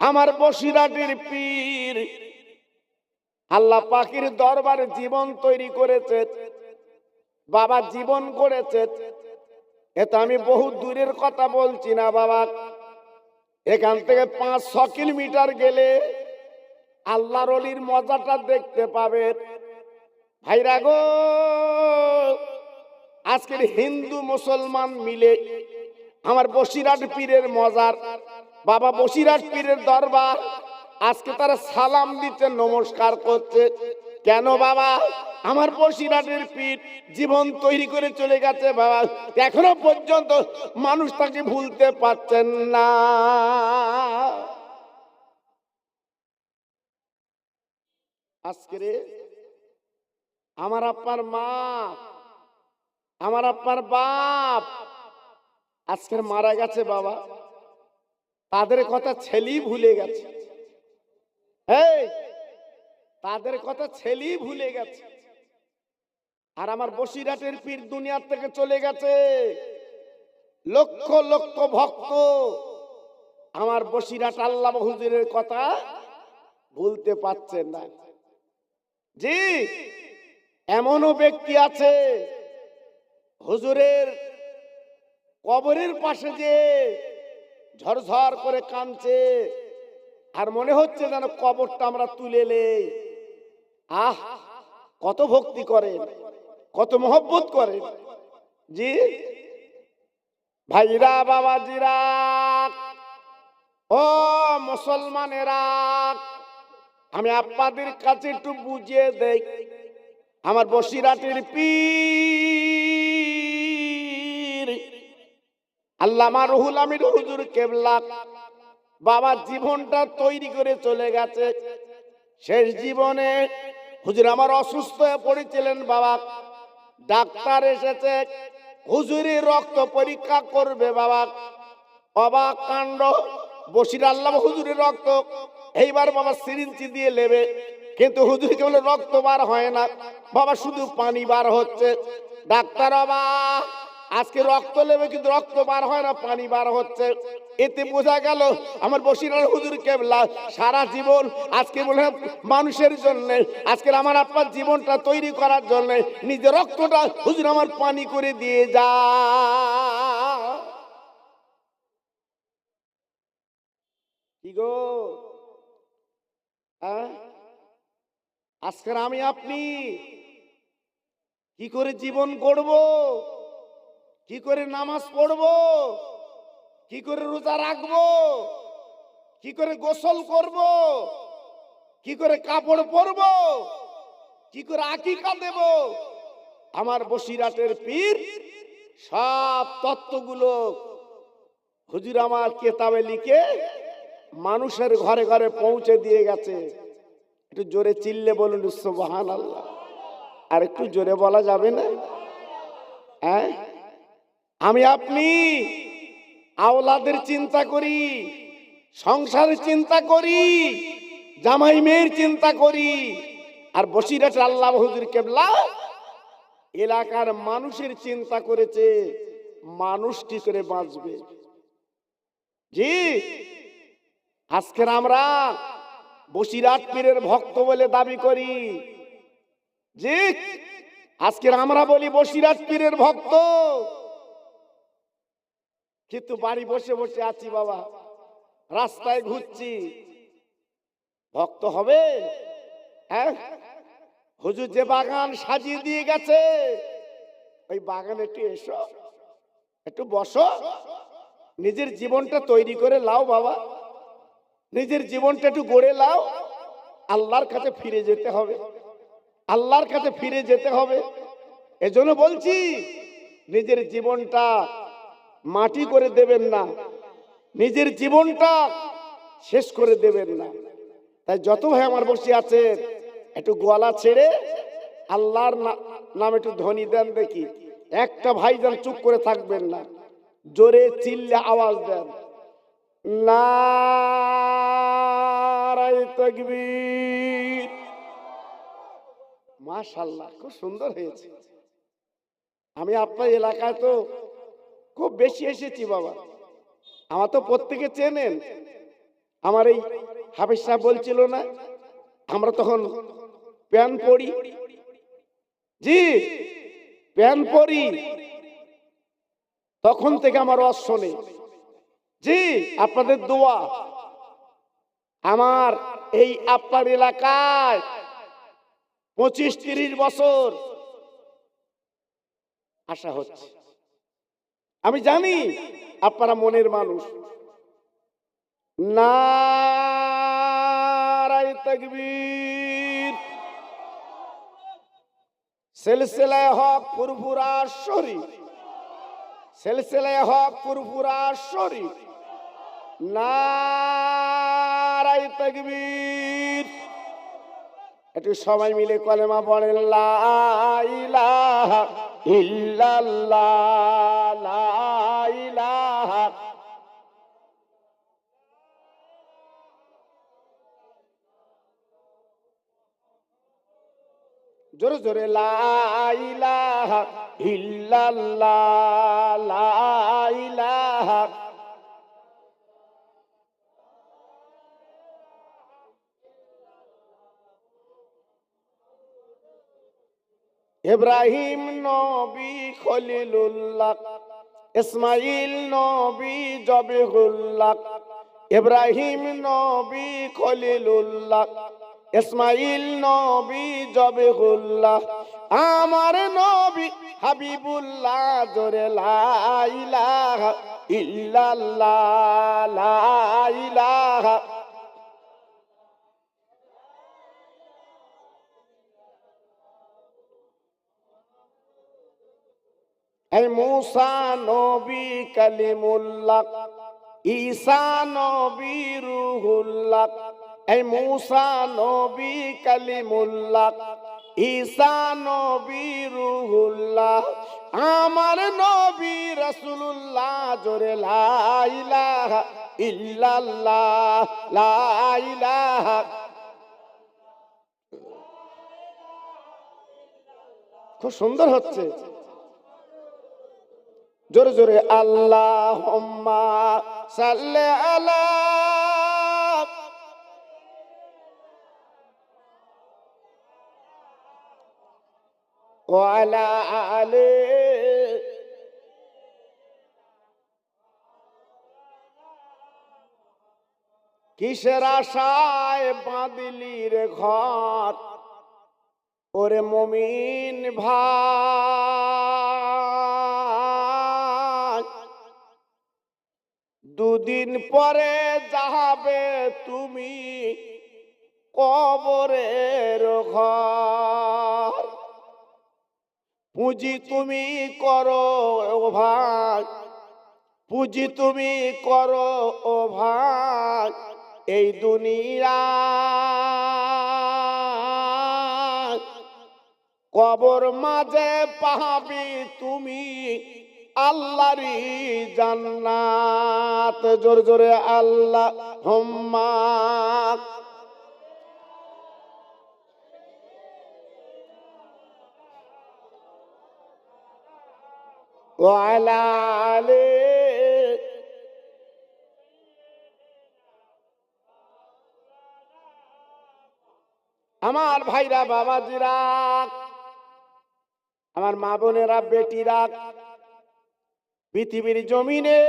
আমার বসিরহাটের পীর আল্লাহ পাকের দরবারে জীবন তৈরি করেছে, বাবা জীবন করেছে। এটা আমি বহু দূরের কথা বলছি না বাবা, এখান থেকে 5-6 কিলোমিটার গেলে আল্লাহর ওলির মজাটা দেখতে পাবে। ভাইরা গো, আজকের হিন্দু মুসলমান মিলে আমার বসিরহাট পীরের মজার, বাবা বসিরহাট পীরের দরবার আজকে তারা সালাম দিতে, নমস্কার করছে। কেন বাবা? আমার বসিরহাটের পীর জীবন তৈরি করে চলে গেছে বাবা, এখনো পর্যন্ত মানুষ তাকে ভুলতে পারছেন না। আজকে আমার আব্বার মা, আমার আব্বার বাপ আজকে মারা গেছে বাবা, তাদের কথা ছেলেই ভুলে গেছে। তাদের কথা ছেলেই ভুলে গেছে। আর আমার বসিরহাটের পীর দুনিয়ার থেকে চলে গেছে। লক্ষ লক্ষ ভক্ত আমার বসিরহাট আল্লাহ হুজুরের কথা ভুলতে পারছেন না। জি, এমনও ব্যক্তি আছে হুজুরের কবরের পাশে যে ঝরঝর করে কাঁদছে, আর মনে হচ্ছে যেন কবরটা আমরা তুলে নেই। আহ, কত ভক্তি করে, কত মহব্বত করে। জি ভাইরা, বাবাজিরা, ও মুসলমানেরা, আমি আপনাদের কাছে একটু বুঝিয়ে দেই। আমার বসিরহাটের পীর আল্লামা রুহুল আমিন হুজুর কেবলা বাবা জীবনটা তৈরি করে চলে গেছে। শেষ জীবনে হুজুর আমার অসুস্থ হয়ে পড়েছিলেন বাবা, ডাক্তার এসেছে হুজুরের রক্ত পরীক্ষা করবে বাবা। অবাক কাণ্ড, বসির আল্লাহ হুজুরের রক্ত এইবার বাবা সিরিঞ্জি দিয়ে নেবে, কিন্তু হুজুর কেবল রক্ত বার হয় না বাবা, শুধু পানি বার হচ্ছে। ডাক্তার অবাক, আজকে রক্ত নেবে কিন্তু রক্ত বার হয় না, পানি বার হচ্ছে। এতে বোঝা গেল আমার বসিরহাট হুজুর কেবলা সারা জীবন আজকে মনে হয় মানুষের জন্য, আজকে আমার আপনার জীবনটা তৈরি করার জন্য নিজের রক্তটা হুজুর আমার পানি করে দিয়ে যা। কি গো, আজকের আমি আপনি কি করে জীবন গড়ব, কি করে নামাজ পড়ব, কি করে রোজা রাখবো, কি করে গোসল করব, কি করে কাপড় পরব, কি করে আকিকা দেব, আমার বসিরহাটের পীর সব তত্ত্বগুলো হুজুর আমার কেতাবে লিখে মানুষের ঘরে ঘরে পৌঁছে দিয়ে গেছে। একটু জোরে চিল্লে বলুন সুবহানাল্লাহ। আর একটু জোরে বলা যাবে না? হ্যাঁ, আমি আপনি আওলাদের চিন্তা করি, সংসারের চিন্তা করি, জামাই মেয়ের চিন্তা করি, আর বসিরহাট আল্লাহ হুজুর কেবলা এলাকার মানুষের চিন্তা করেছে, মানুষ কি করে বাঁচবে। জি, আজকের আমরা বসিরহাট পীরের ভক্ত বলে দাবি করি। জি, আজকের আমরা বলি বসিরহাট পীরের ভক্ত, কিন্তু বাড়ি বসে বসে আছি বাবা, রাস্তায় ঘুরছি। ভক্ত হবে? হ্যাঁ, হুজুর যে বাগান সাজিয়ে দিয়ে গেছে, ওই বাগানে একটু এসো, একটু বসো, নিজের জীবনটা তৈরি করে লাও বাবা, নিজের জীবনটা একটু গড়ে লাও। আল্লাহর কাছে ফিরে যেতে হবে, আল্লাহর কাছে ফিরে যেতে হবে। এজন্য বলছি নিজের জীবনটা মাটি করে দেবেন না, নিজের জীবনটা শেষ করে দেবেন না। তাই যত ভাই আমার বসে আছেন একটু গলা ছেড়ে আল্লাহর নাম একটু ধ্বনি দেন দেখি। একটা ভাই যেন চুপ করে থাকবেন না, জোরে চিল্লে আওয়াজ দেন নারায়ে তাকবীর। মাশাআল্লাহ, খুব সুন্দর হয়েছে। আমি আপনার এলাকায় তো খুব বেশি এসেছি বাবা, আমার তো প্রত্যেকে চেনেন। আমার এই হাফেজ সাহেব বলছিল না, আমরা তখন প্যান্ট পরি, জি প্যান্ট পরি, তখন থেকে আমার ওয়াজ শোনে। জি আপনাদের দোয়া আমার এই আপনার এলাকায় 25-30 বছর আশা হচ্ছে। আমি জানি আপনারা মনের মানুষ। নারায়ে তাকবীর, সিলসিলায়ে হক ফুরফুরা শরীফ, সিলসিলায়ে হক ফুরফুরা শরীফ, নারায়ে তাকবীর। একটু সবাই মিলে কলেমা পড়েন, লা ইলাহা ইল্লাল্লাহ, লা ইলাহা। জোরে জোরে, লা ইলাহা ইল্লাল্লাহ, লা ইলাহা। ইব্রাহিম নবী খলিলুল্লাহ, ইসমাইল নবী জবিহুল্লাহ। ইব্রাহিম নবী খলিলুল্লাহ, ইসমাইল নবী জবিহুল্লাহ, আমার নবী হাবিবুল্লাহ। জোরে লা ইলাহা ইল্লাল্লাহ, লা ইলাহা। এই মূসা নবী কালিমুল্লাহ, ঈসা নবী রূহুল্লাহ। এই মূসা নবী কালিমুল্লাহ, ঈসা নবী রূহুল্লাহ, আমার নবী রাসূলুল্লাহ। জোরে লা ইলাহা ইল্লাল্লাহ, লা ইলাহা। খুব সুন্দর হচ্ছে, জোরে জোরে, আল্লাহুম্মা সাল্লি আলা ওয়া আলা আলি। কিসের আশায় বাঁধলি রে ঘর, ওরে মুমিন ভাই, দুদিন পরে যাবে তুমি কবরের ঘর। পুঁজি তুমি করো ও ভাই, পুঁজি তুমি করো ও ভাই, এই দুনিয়া কবর মাঝে পাবি তুমি আল্লাহরই জান্নাত। জোরে জোরে, আল্লাহুম্মা ওয়া আলা আলি। আমার ভাইরা, বাবাজিরা, আমার মা বোনেরা, বেটিরা, পৃথিবীর জমিনে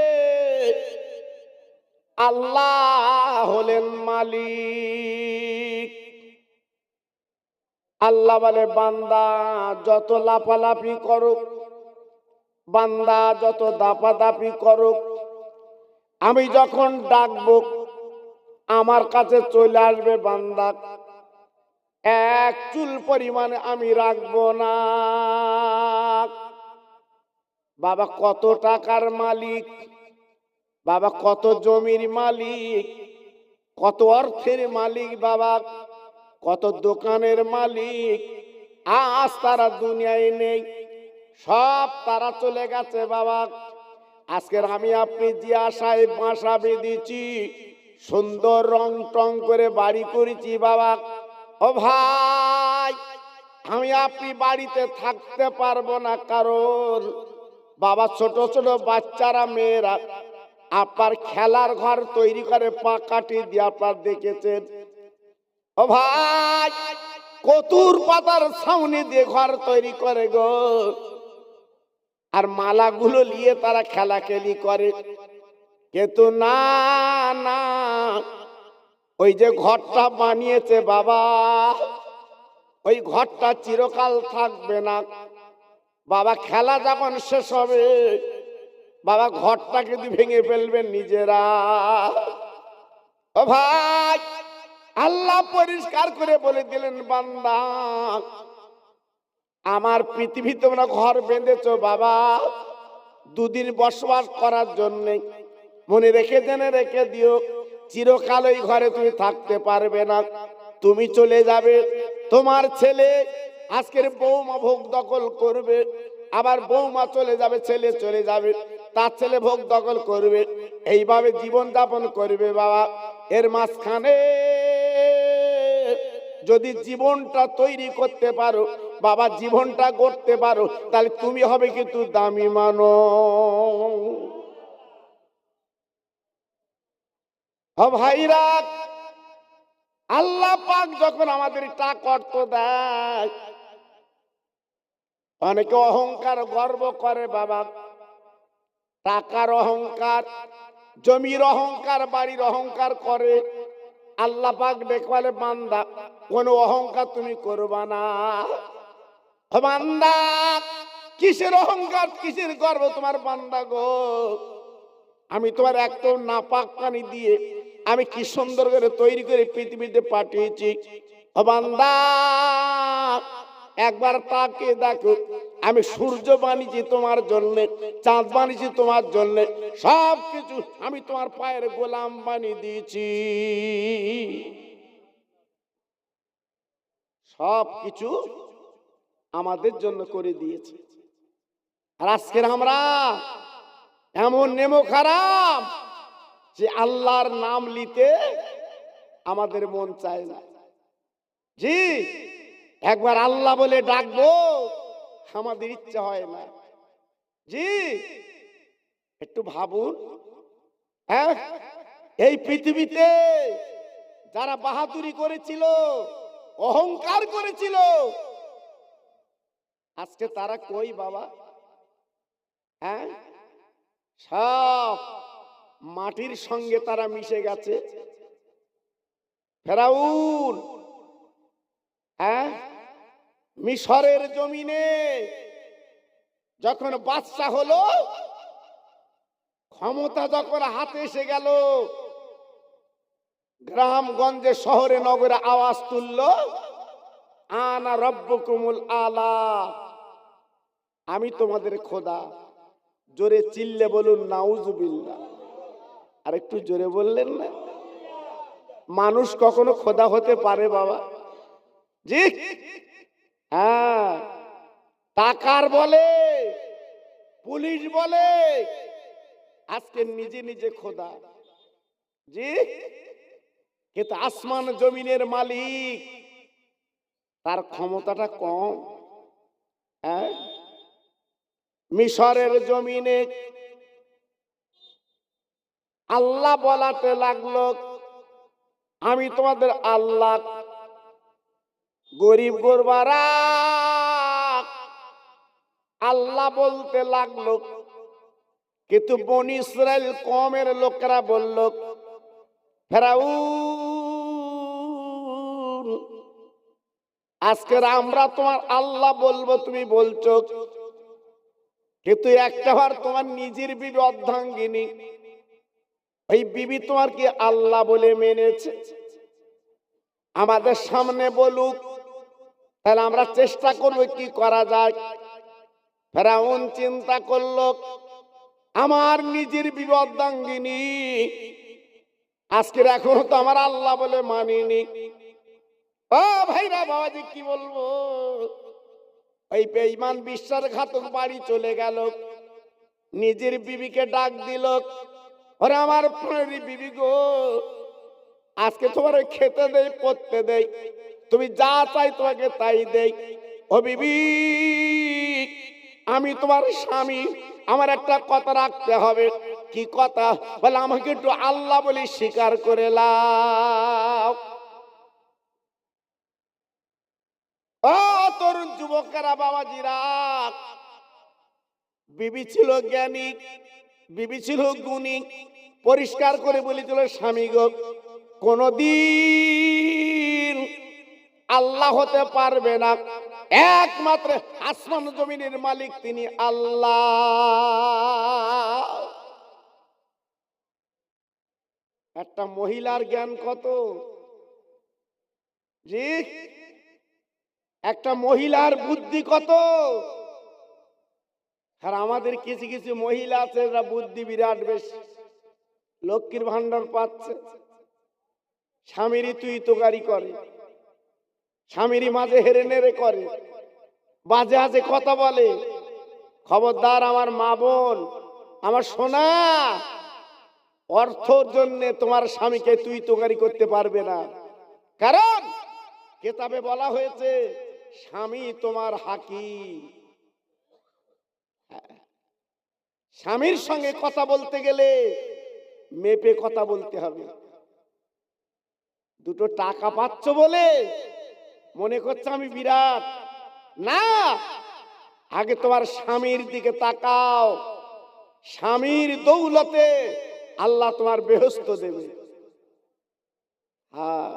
আল্লাহ হলেন মালিক। আল্লাহ বলে, বান্দা যত লাফালাফি করুক, বান্দা যত দাপাদাপি করুক, আমি যখন ডাকবো আমার কাছে চলে আসবে বান্দা, এক চুল পরিমাণে আমি রাখবো না। বাবা কত টাকার মালিক, বাবা কত জমির মালিক, কত অর্থের মালিক, বাবা কত দোকানের মালিক, আজ তারা দুনিয়ায় নেই, সব তারা চলে গেছে বাবা। আজকের আমি আপনি যে আশায় বাসা বেঁধেছি, সুন্দর রং টং করে বাড়ি করেছি বাবা, ও ভাই আমি আপনি বাড়িতে থাকতে পারবো না, কারণ বাবা ছোট ছোট বাচ্চারা, মেয়েরা আপনার খেলার ঘর তৈরি করে পা কাটি দিয়ে আপনার দেখেছেন। ও ভাই, কতুর পাতার ছাউনি দিয়ে ঘর তৈরি করে গো, আর মালাগুলো নিয়ে তারা খেলাখেলি করে। কিন্তু না না, ওই যে ঘরটা বানিয়েছে বাবা, ওই ঘরটা চিরকাল থাকবে না বাবা। খেলা যখন শেষ হবে বাবা, ঘরটা কিন্তু ভেঙে ফেলবেন নিজেরা। ও ভাই, আল্লাহ পরিষ্কার করে বলে দিলেন, বান্দা আমার পৃথিবী তোমরা ঘর বেঁধেছ বাবা দুদিন বসবাস করার জন্য। মনে রেখে জেনে রেখে দিও, চিরকাল ওই ঘরে তুমি থাকতে পারবে না। তুমি চলে যাবে, তোমার ছেলে আজকের বৌমা ভোগ দখল করবে, আবার বৌমা চলে যাবে, ছেলে চলে যাবে, তার ছেলে ভোগ দখল করবে, এইভাবে জীবন যাপন করবে বাবা। এর মাঝখানে যদি জীবনটা তৈরি করতে পারো বাবা, জীবনটা গড়তে পারো, তাহলে তুমি হবে কিন্তু দামি মানুষ। ও ভাইরা, আল্লাহ পাক যখন আমাদের টাকা দেয়, অনেকে অহংকার গর্ব করে বাবা, টাকার অহংকার, জমির অহংকার, বাড়ির অহংকার করে। আল্লাহ পাক দেখবালে, বান্দা কোন অহংকার তুমি করবা না। বান্দা কিসের অহংকার, কিসের গর্ব তোমার বান্দা গো? আমি তোমার একটা নাপাক পানি দিয়ে আমি কি সুন্দর করে তৈরি করে পৃথিবীতে পাঠিয়েছি। বান্দা একবার তাকে দেখো, আমি সূর্য বানিয়েছি তোমার জন্য, চাঁদ বানিয়েছি তোমার জন্য, সব কিছু আমি তোমার পায়ের গোলাম বানিয়ে দিয়েছি। সব কিছু আমাদের জন্য করে দিয়েছে। আর আজকের আমরা এমন নেমো খারাপ যে আল্লাহর নাম নিতে আমাদের মন চায় না। জি, একবার আল্লাহ বলে ডাকবো আমাদের ইচ্ছা হয় না। জি, একটু ভাবুন, হ্যাঁ, এই পৃথিবীতে যারা বাহাদুরি করেছিল, অহংকার করেছিল, আজকে তারা কই বাবা? হ্যাঁ, সব মাটির সঙ্গে তারা মিশে গেছে। ফেরাউন, হ্যাঁ, মিশরের জমিনে যখন বাদশা হলো, ক্ষমতা যখন হাতে এসে গেল, গ্রামগঞ্জে শহরে নগরে আওয়াজ তুলল, আনা রব্বুকুমুল আলা, আমি তোমাদের খোদা। জোরে চিল্লে বলুন নাউজুবিল্লাহ। আর একটু জোরে বললেন না? মানুষ কখনো খোদা হতে পারে বাবা? জি, হ্যাঁ, টাকার বলে, পুলিশ বলে আজকে নিজে নিজে খোদা। জি, কিন্তু আসমান জমিনের মালিক, তার ক্ষমতাটা কম। হ্যাঁ, মিশরের জমিনে আল্লাহ বলাতে লাগলো, আমি তোমাদের আল্লাহ। গরিব গোরবারা আল্লাহ বলতে লাগলো, কিন্তু বনি ইসরাইল কমের লোকেরা বলল, ফেরাউন আজকের আমরা তোমার আল্লাহ বলবো, তুমি বলছো, কিন্তু একটাবার তোমার নিজের বিবি অর্ধাঙ্গিনী, ওই বিবি তোমার কি আল্লাহ বলে মেনেছে? আমাদের সামনে বলুক, তাহলে আমরা চেষ্টা করবো কি করা যায়। ফেরাউন চিন্তা করলো, আমার নিজের বিবি অর্ধাঙ্গিনী, আজকের এখনো তো আমার আল্লাহ বলে মানিনি। ও ভাইরা বাবাজি, কি বলবো, ওই বেঈমান বিশ্বাসঘাতক বাড়ি চলে গেল, নিজের বিবিকে ডাক দিল, ওরে আমার প্রাণের বিবি গো, আজকে তোমার খেতে দেই, পড়তে দেই, তুমি যা চাই তোমাকে তাই দেই। ও বিবি, আমি তোমার স্বামী, আমার একটা কথা রাখতে হবে, কি কথা? বলে আমাকে একটু আল্লাহ বলে স্বীকার করে লাও। ও তরুণ যুবকেরা, বাবাজিরা, বিবি ছিল জ্ঞানী, বিবি ছিল গুণী, পরিষ্কার করে বলেছিল, স্বামী গো, কোনদিন আল্লাহ হতে পারবে না, একমাত্র আসমান জমিনের মালিক তিনি আল্লাহ। একটা মহিলার জ্ঞান কত জি, একটা মহিলার বুদ্ধি কত। আর আমাদের কিছু কিছু মহিলা আছে যারা বুদ্ধি বিরাট বেশি, লক্ষ্মীর ভান্ডার পাচ্ছে, স্বামীরই তুই তোকারি করে, স্বামীরই মাঝে হেরে নেড়ে করে, বাজে আজে কথা বলে। খবরদার আমার মা বোন, আমার সোনা, অর্থর জন্য তোমার স্বামীকে তুই তোকারি করতে পারবে না। কারণ কিতাবে বলা হয়েছে স্বামী তোমার হাকিম। স্বামীর সঙ্গে কথা বলতে গেলে মেপে কথা বলতে হবে। দুটো টাকা পাচ্ছ বলে মনে করছে আমি বিরাট, না, আগে তোমার স্বামীর দিকে তাকাও। স্বামীর দৌলতে আল্লাহ তোমার বেহেশত দেবে। হ্যাঁ,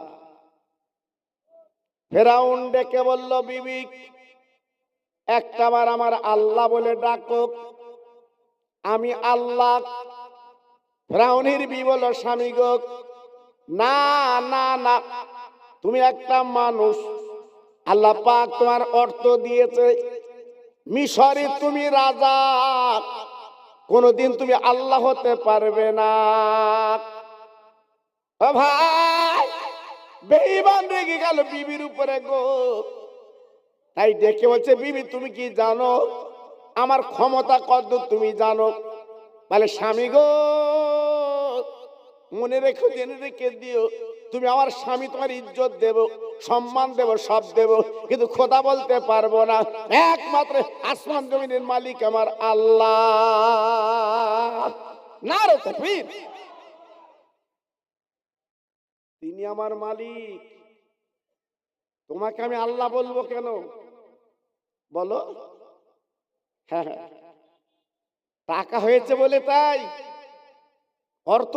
ফেরাউন ডেকে বলল, বিবি একটাবার আমার আল্লাহ বলে ডাকো, আমি আল্লাহ। ফেরাউনের বিবি বলল, স্বামী গো, না না না, তুমি একটা মানুষ, আল্লাহ পাক তোমার অর্থ দিয়েছে, মিশরে তুমি রাজা, কোনদিন তুমি আল্লাহ হতে পারবে না। ও ভাই, বেঈমান রেগে গেল বিবির উপরে গো। তাই ডেকে বলছে, বিবি তুমি কি জানো আমার ক্ষমতা কত? তুমি জানো? বলে, স্বামী গো, মনে রেখো, জেনে রেখে দিও, তুমি আমার স্বামী, তোমার ইজ্জত দেব, সম্মান দেব, সব দেব, কিন্তু খোদা বলতে পারবো না। একমাত্র আসমান জমিনের মালিক আমার আল্লাহ। নারে তাকবীর, তিনি আমার মালিক, তোমাকে আমি আল্লাহ বলবো কেন বলো? হ্যাঁ, টাকা হয়েছে বলে তাই, অর্থ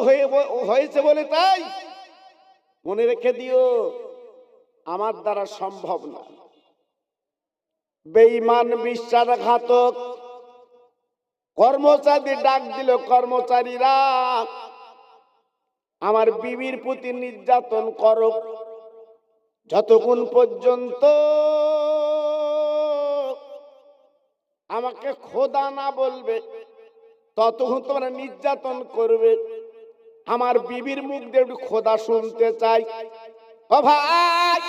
হয়েছে বলে তাই? মনে রেখে দিও, আমার দ্বারা সম্ভব না। বেঈমান, বিশ্বাসঘাতক কর্মচারী ডাক দিল, কর্মচারীরা আমার বিবির প্রতি নির্যাতন করো, যতক্ষণ পর্যন্ত আমাকে খোদা না বলবে ততক্ষণ তোমরা নির্যাতন করবে। আমার বিবির মুখ দিয়ে একটু খোদা শুনতে চাই। ও ভাই,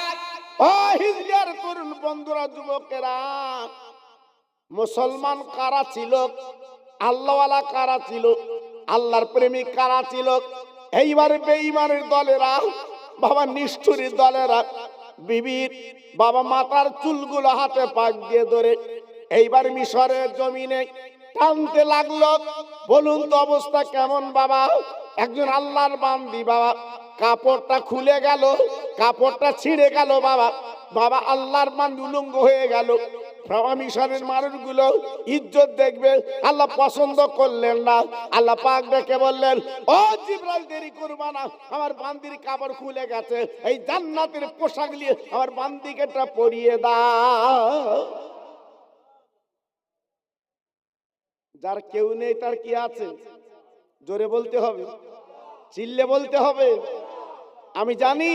ও হিজড়ার তরুণ বন্ধুরা, যুবকেরা, মুসলমান কারা ছিল, আল্লাহওয়ালা কারা ছিল, আল্লাহর প্রেমিক কারা ছিল? এইবার বেঈমানের দলেরা, বাবা নিষ্ঠুরী দলেরা বিবির বাবা মাথার চুলগুলো হাতে পাক দিয়ে ধরে এইবার মিশরের জমিনে টানতে লাগলো। বলুন তো অবস্থা কেমন বাবা? একজন আল্লাহর বান্দি বাবা, কাপড়টা খুলে গেল, কাপড়টা ছিঁড়ে গেল বাবা, বাবা আল্লাহর বান্দি উলঙ্গ হয়ে গেল। মিশরের মানুষগুলো ইজ্জত দেখবে, আল্লাহ পছন্দ করলেন না। আল্লাহ পাক দেখে বললেন, ও জিবরাইল, দেরি করবা না, আমার বান্দির কাপড় খুলে গেছে, এই জান্নাতের পোশাক নিয়ে আমার বান্দিকে এটা পরিয়ে দাও। যার কেউ নেই তার কি আছে? জোরে বলতে হবে, চিল্লে বলতে হবে। আমি জানি,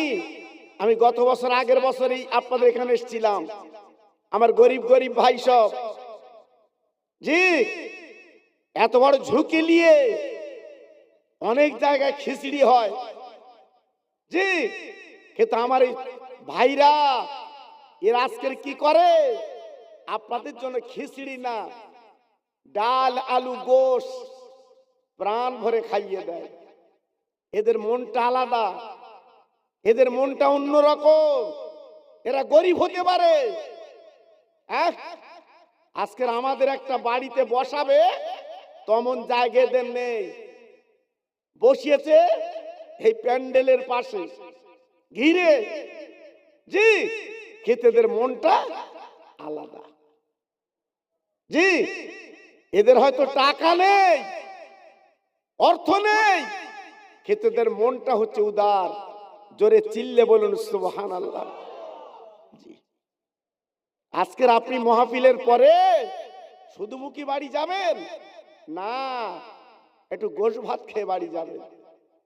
আমি গত বছর, আগের বছরই আপনাদের এখানে এসেছিলাম, আমার গরিব গরিব ভাই সব, জি, এত বড় ঝুঁকি নিয়ে অনেক জায়গায় খিচড়ি হয়, জি, কিন্তু আমার এই ভাইরা এর আজকের কি করে? আপনাদের জন্য খিচড়ি না, ডাল, আলু, গোশ প্রাণ ভরে খাইয়ে দেয়। এদের মনটা আলাদা, এদের মনটা অন্যরকম। এরা গরিব হতে পারে, আজকের আমাদের একটা বাড়িতে বসাবে তেমন জায়গা এদের নেই। বসিয়েছে এই প্যান্ডেলের পাশে ঘিরে। জি, খেতেদের মনটা আলাদা। জি, এদের হয়তো টাকা নেই, অর্থ নেই, খেতেদের মনটা হচ্ছে উদার। জোরে চিল্লে বলুন সুবহানাল্লাহ। জি, আজকের আপনি মাহফিলের পরে শুধু মুখী বাড়ি যাবেন না, একটু গোশ ভাত খেয়ে বাড়ি যাবেন।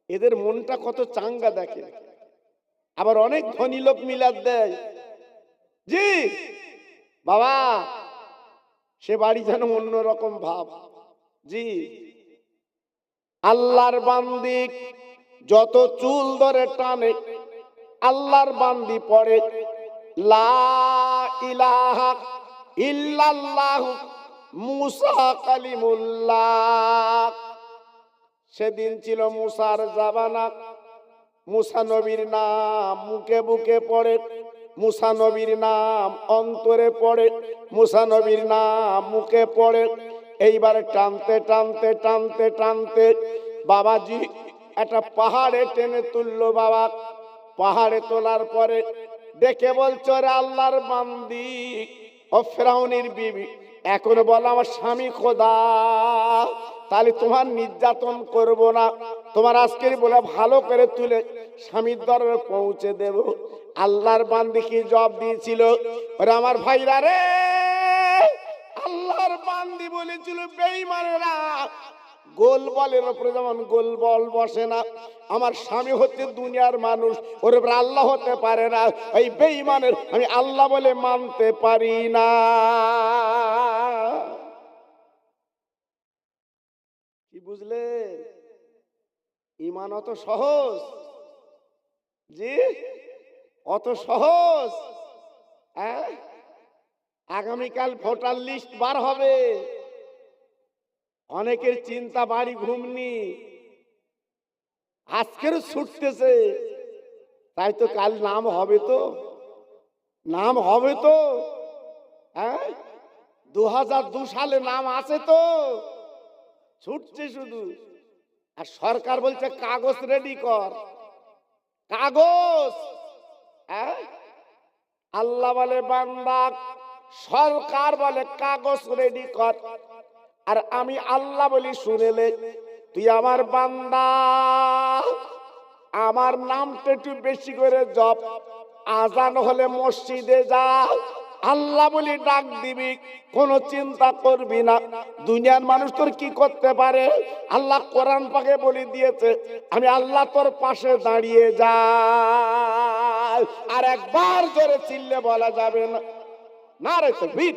এদের মনটা কত চাঙ্গা দেখে। আবার অনেক ধনী লোক মিলাদ দেয়। জি বাবা, সে বাড়ি যেন অন্যরকম ভাব। জি, আল্লাহর বান্দি যত চুল ধরে টানে, আল্লাহর বান্দি পড়ে লা ইলাহা ইল্লাল্লাহ মুসা কালিমুল্লাহ। সেদিন ছিল মুসার জামানা, মুসা নবীর নাম মুখে বুকে পড়ে, মুসা নবীর নাম অন্তরে পড়ে, মুসা নবীর নাম মুখে পড়ে। এইবার টানতে টানতে টানতে টানতে বাবাজি একটা পাহাড়ে টেনে তুললো। বাবা পাহাড়ে তোলার পরে ডেকে বলছো, রে আল্লাহর বান্দি ও ফেরাউনের বিবি, এখন বলো আমার স্বামী খোদা, তাহলে তোমার নির্যাতন করব না, তোমার আজকের বলে ভালো করে তুলে স্বামীর দরবারে পৌঁছে দেব। আল্লাহর বান্দি কি জবাব দিয়েছিল? ওরে আমার ভাইরা রে, আল্লাহর বান্দি বলেছিল বেঈমানেরা গোল বলের উপরে যেমন গোল বল বসে না, আমার স্বামী হচ্ছে দুনিয়ার মানুষ, ওর উপরে আল্লাহ হতে পারে না। এই বেঈমানের আমি আল্লাহ বলে মানতে পারি না। কি বুঝলে? ঈমান অত সহজ? জি, অত সহজ? আগামীকাল ভোটার লিস্ট বার হবে, অনেকের চিন্তা বাড়ি ঘুমনি, আজকের ছুটতেছে, তাই তো কাল নাম হবে তো, নাম হবে তো। 2002 সালে নাম আছে তো, ছুটছে শুধু। আর সরকার বলছে কাগজ রেডি কর, কাগজ। আল্লাহ বলে বান্দা, সরকার বলে কাগজ রেডি কর, আর আমি আল্লাহ বলি শুনেলে, তুই আমার বান্দা, আমার নামটা একটু বেশি করে জপ, আজান হলে মসজিদে যা, আল্লাহ বলি ডাক দিবি, কোনো চিন্তা করবি না। দুনিয়ার মানুষ তোর কি করতে পারে? আল্লাহ কোরআন পাকে বলে দিয়েছে, আমি আল্লাহ তোর পাশে দাঁড়িয়ে যাই। আর একবার জোরে চিল্লে বলা যাবে না, নারে তাকবীর,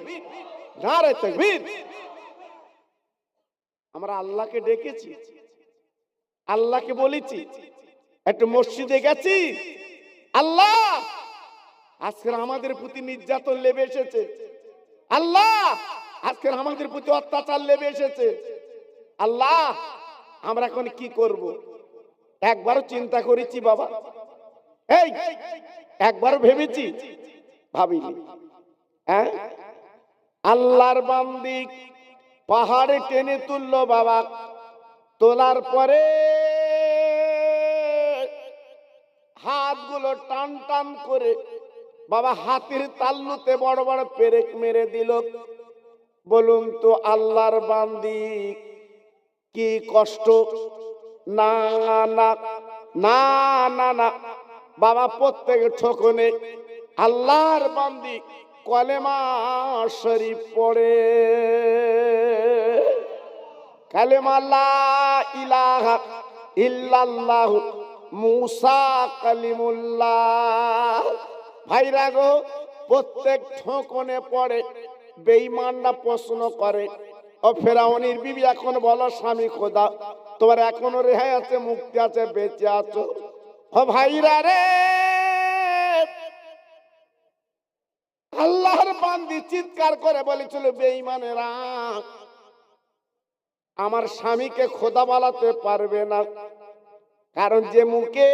নারে তাকবীর। আমরা আল্লাহকে ডেকেছি, আল্লাহকে বলেছি, একটু মসজিদে গেছি, আল্লাহ আজকের আমাদের প্রতি নির্যাতন লেবে এসেছে, আল্লাহ আজকের আমাদের প্রতি অত্যাচার লেবে এসেছে, আল্লাহ আমরা এখন কি করব? একবারও চিন্তা করেছি বাবা? এই একবারও ভেবেছি? ভাবিনি। আল্লাহর বান্দি পাহাড়ে টেনে তুললো বাবা, তোলার পরে হাতগুলো টান টান করে বাবা হাতের তাল্লুতে বড় বড় পেরেক মেরে দিল। বলুন তো আল্লাহর বান্দি কি কষ্ট? না না না না না বাবা, প্রত্যেক ঠোকনে আল্লাহর বান্দি কলেমা শরীফ পড়ে, কালেমা লা ইলাহা ইল্লাল্লাহু মুসা কালিমুল্লাহ। ভাইরা গো, প্রত্যেক ঠোকনে পড়ে। বেঈমানরা প্রশ্ন করে, ও ফেরাউনের বিবি এখন বলো স্বামী খোদা, তোমার এখনো রেহাই আছে, মুক্তি আছে, বেঁচে আছো? ও ভাইরা রে, আল্লাহর বান্দি চিৎকার করে বলেছিল, বেঈমানেরা আমার স্বামীকে খোদা বলাতে পারবে না, কারণ যে মুখে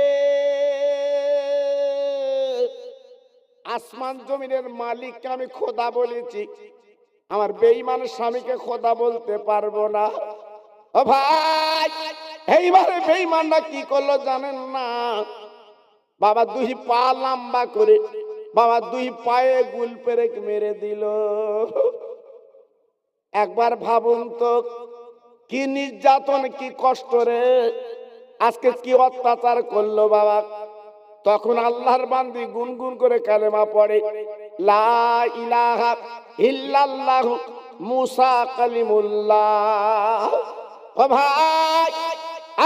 আসমান জমিনের মালিককে আমি খোদা বলেছি, আমার বেঈমান স্বামীকে খোদা বলতে পারবো না। ও ভাই, এইবারে বেঈমানরা কি করলো জানেন না? বাবা দুই পা লম্বা করে বাবা দুই পায়ে গুল পেরেক মেরে দিল। একবার ভাবুন তো, কি নির্যাতন, কি কষ্ট রে, আজকে কি অত্যাচার করলো বাবা। তখন আল্লাহর বান্দি গুনগুন করে কালেমা পড়ে, লা ইলাহা ইল্লাল্লাহু মুসা কালিমুল্লাহ। ও ভাই,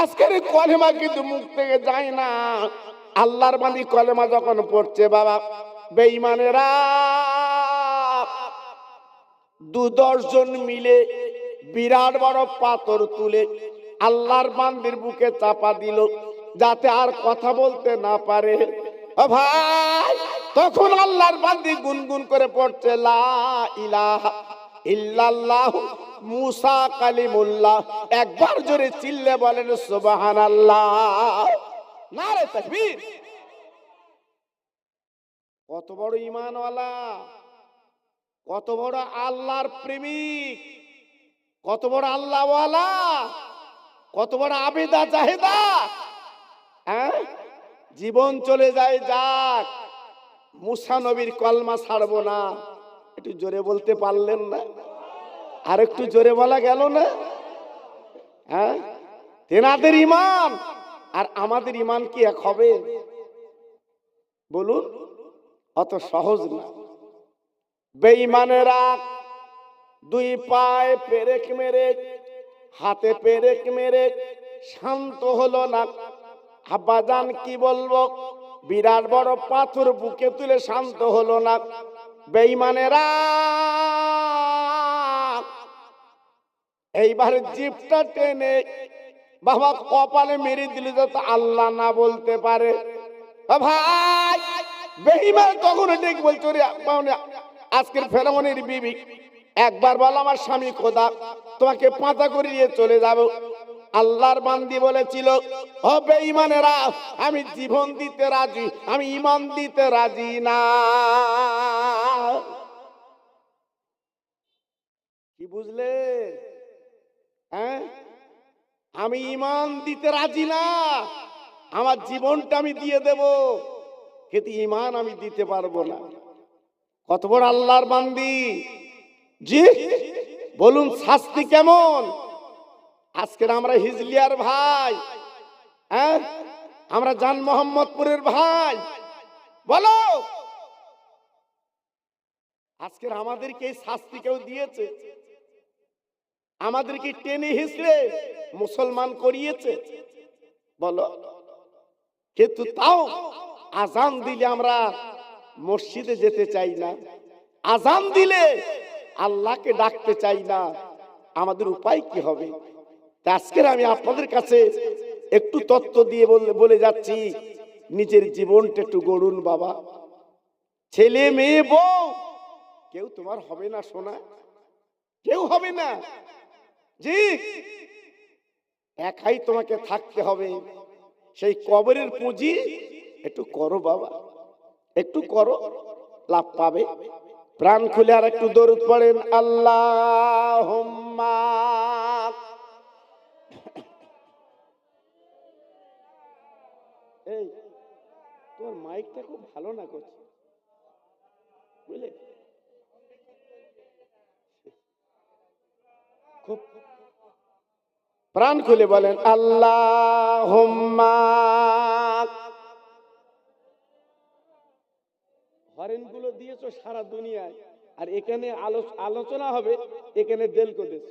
আজকের কলেমা কিন্তু মুখ থেকে যায় না। আল্লাহর বান্দি কলেমা যখন পড়ছে বাবা, বেঈমানেরা 2-10 জন মিলে বিরাট বড় পাথর তুলে আল্লাহর বান্দির বুকে চাপা দিল, যাতে আর কথা বলতে না পারে। ও ভাই, তখন আল্লাহর বান্দি গুনগুন করে পড়ছে, লা ইলাহা ইল্লাল্লাহু মুসা কালিমুল্লাহ। একবার জোরে চিল্লে বলেন সুবহানাল্লাহ, নারে তাকবীর। কত বড় ঈমানওয়ালা, কত বড় আল্লাহর প্রেমিক, কত বড় আল্লাহওয়ালা, কত বড় আবেদা জাহেদা। হ্যাঁ, জীবন চলে যায় যাক, মুসা নবীর কলমা ছাড়বো না। একটু জোরে বলতে পারলেন না? আর একটু জোরে বলা গেল না? হ্যাঁ, তেনাদের ঈমান আর আমাদের ঈমান কি এক হবে? বলুন, অত সহজ না। বেঈমানেরা দুই পায়ে পেরেক মেরে, হাতে পেরেক মেরে শান্ত হলো না। আব্বাজান কি বলবো, বিরাট বড় পাথর বুকে তুলে শান্ত হলো না। বেঈমানেরা এইবার জিভটা টেনে বাবা কপালে মেরে দিল, যাতে আল্লাহ না বলতে পারে। ভাই, বেঈমান তখন ঠিক বলছো, রে আজকের ফেরাউনের বিবি, একবার বল আমার স্বামী খোদা, তোমাকে পাতা করে নিয়ে চলে যাব। আল্লাহর বান্দি বলেছিল, ও বেঈমানেরা, আমি জীবন দিতে রাজি, আমি ঈমান দিতে রাজি না। কি বুঝলে? হ্যাঁ, আমি ঈমান দিতে রাজি না, আমার জীবনটা আমি দিয়ে দেব, কিন্তু ঈমান আমি দিতে পারবো না। কত বড় আল্লাহর বান্দি। জি বলুন, শাস্তি কেমন? আজকের আমরা হিজলিয়ার ভাই, হ্যাঁ, আমরা জান মোহাম্মদপুরের ভাই, বলো আজকের আমাদেরকে এই শাস্তি কেউ দিয়েছে? আমাদেরকে টেনে হিসড়ে মুসলমান করিয়েছে? বলো। কিন্তু তাও আজান দিলে আমরা মসজিদে যেতে চাই না, আজান দিলে আল্লাহকে ডাকতে চাই না। আমাদের উপায় কি হবে? আজকের আমি আপনাদের কাছে একটু তত্ত্ব দিয়ে বলে যাচ্ছি, নিজের জীবনটা একটু গড়ুন বাবা। ছেলে মেয়ে বউ কেউ তোমার হবে না সোনা, কেউ হবে না। জি, একাই তোমাকে থাকতে হবে। সেই কবরের পুঁজি একটু করো বাবা, একটু করো, লাভ পাবে। প্রাণ খুলে আর একটু দরুদ পড়েন, আল্লাহুম্মা। এই তোমার মাইকটা খুব ভালো না করছে, বুঝলে? খুব প্রাণ খুলে বলেন আল্লাহুম্মা। হরেন গুলো দিয়েছো সারা দুনিয়ায়, আর এখানে আলোচনা হবে, এখানে দেলকো দেশ।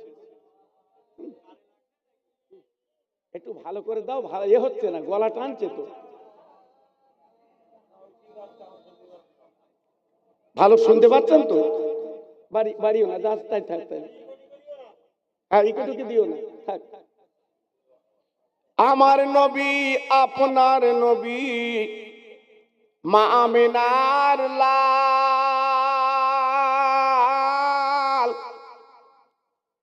একটু ভালো করে দাও, ভালো এ হচ্ছে না, গলা টানছে তো। ভালো শুনতে পাচ্ছেন তো? বাড়িও না, যা তাই থাক, তাই। হ্যাঁ, একটু দিও না, থাক। আমার নবী আপনার নবী, মা আমিনার লাল,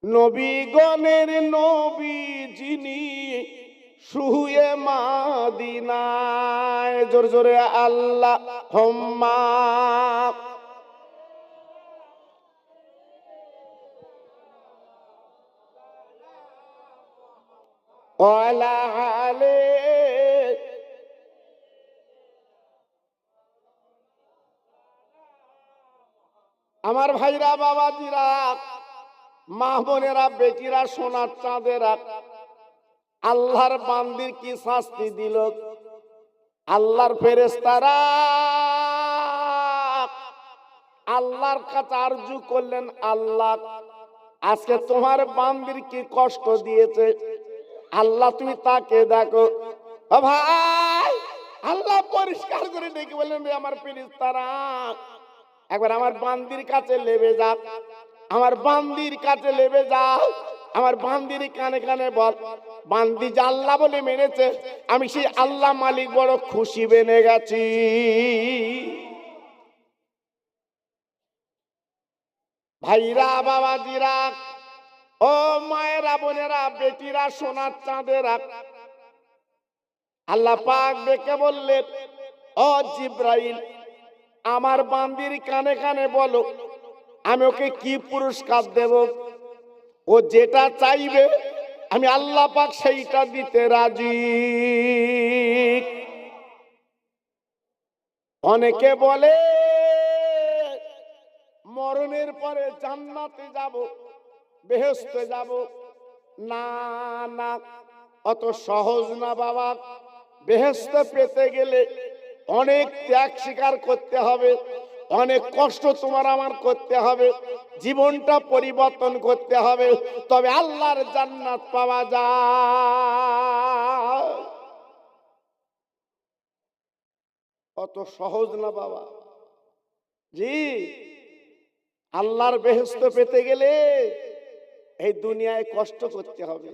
নবী গণের নবী যিনি শুয়ে মাদিনায়। জোর জোরে আল্লাহুম্মা। ওয়ালা আলে আমার ভাইরা বাবাজিরা মা বোনেরা বেটিরা সোনার চাঁদেরা আল্লাহর বান্দির কি শাস্তি দিল আল্লাহর ফেরেশতারা আল্লাহর কাছে আরজু করলেন আল্লাহ আজকে তোমার বান্দির কি কষ্ট দিয়েছে আল্লাহ তুমি তাকে দেখো ও ভাই আল্লাহ পরিষ্কার করে ডেকে বললেন রে আমার ফেরেশতারা একবার আমার বান্দির কাছে লেবে যা আমার বান্দির কাছে লেবে যাও আমার বান্দির কানে কানে বল বান্দি যে আল্লাহ বলে মেনেছে আমি সেই আল্লাহ মালিক বড় খুশি বেনে গেছি ভাইরা বাবাজিরা ও মায়েরা বোনেরা বেটিরা সোনার চাঁদেরা আল্লাহ পাক ডেকে বললেন ও জিব্রাইল আমার বান্দির কানে কানে বলো আমি ওকে কি পুরস্কার দেব ও যেটা চাইবে আমি আল্লাহ পাক সেইটা দিতে রাজি অনেকে বলে মরণের পরে জান্নাতে যাব বেহেশতে যাব না না অত সহজ না বাবা বেহেশতে পেতে গেলে অনেক ত্যাগ স্বীকার করতে হবে অনেক কষ্ট তোমার আমার করতে হবে জীবনটা পরিবর্তন করতে হবে তবে আল্লাহর জান্নাত পাওয়া যায় অত সহজ না বাবা জি আল্লাহর বেহেশত পেতে গেলে এই দুনিয়ায় কষ্ট করতে হবে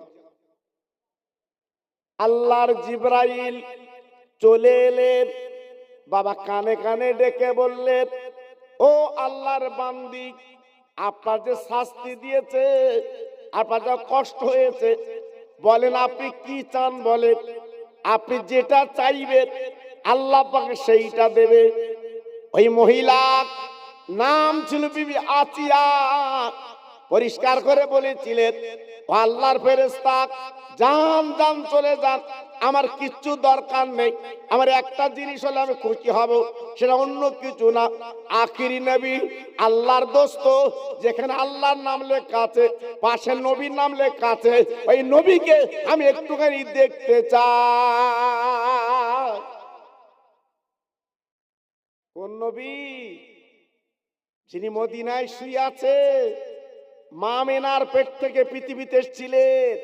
আল্লাহর জিবরাইল চলে এলেন বাবা কানে কানে ডেকে বললেন ও আল্লাহর বান্দি আপনার যে শাস্তি দিয়েছে আপনার যা কষ্ট হয়েছে বলেন আপনি কি চান বলেন আপনি যেটা চাইবেন আল্লাহ পাক সেইটা দেবে ওই মহিলা নাম ছিল বিবি আতিয়া পরিষ্কার করে বলেছিলেন ও আল্লাহর ফেরেশতা যান যান চলে যান আমার কিচ্ছু দরকার নেই আমার একটা জিনিস হলে আমি খুশি হব সেটা অন্য কিছু না আখিরি নবী আল্লাহর দোস্ত যেখানে আল্লাহর নাম লেখা আছে পাশে নবীর নাম লেখা আছে ওই নবীকে আমি একটুখানি দেখতে চাই কোন নবী যিনি মদিনায় শুয়ে আছে মা মেনার পেট থেকে পৃথিবীতে এসেছিলেন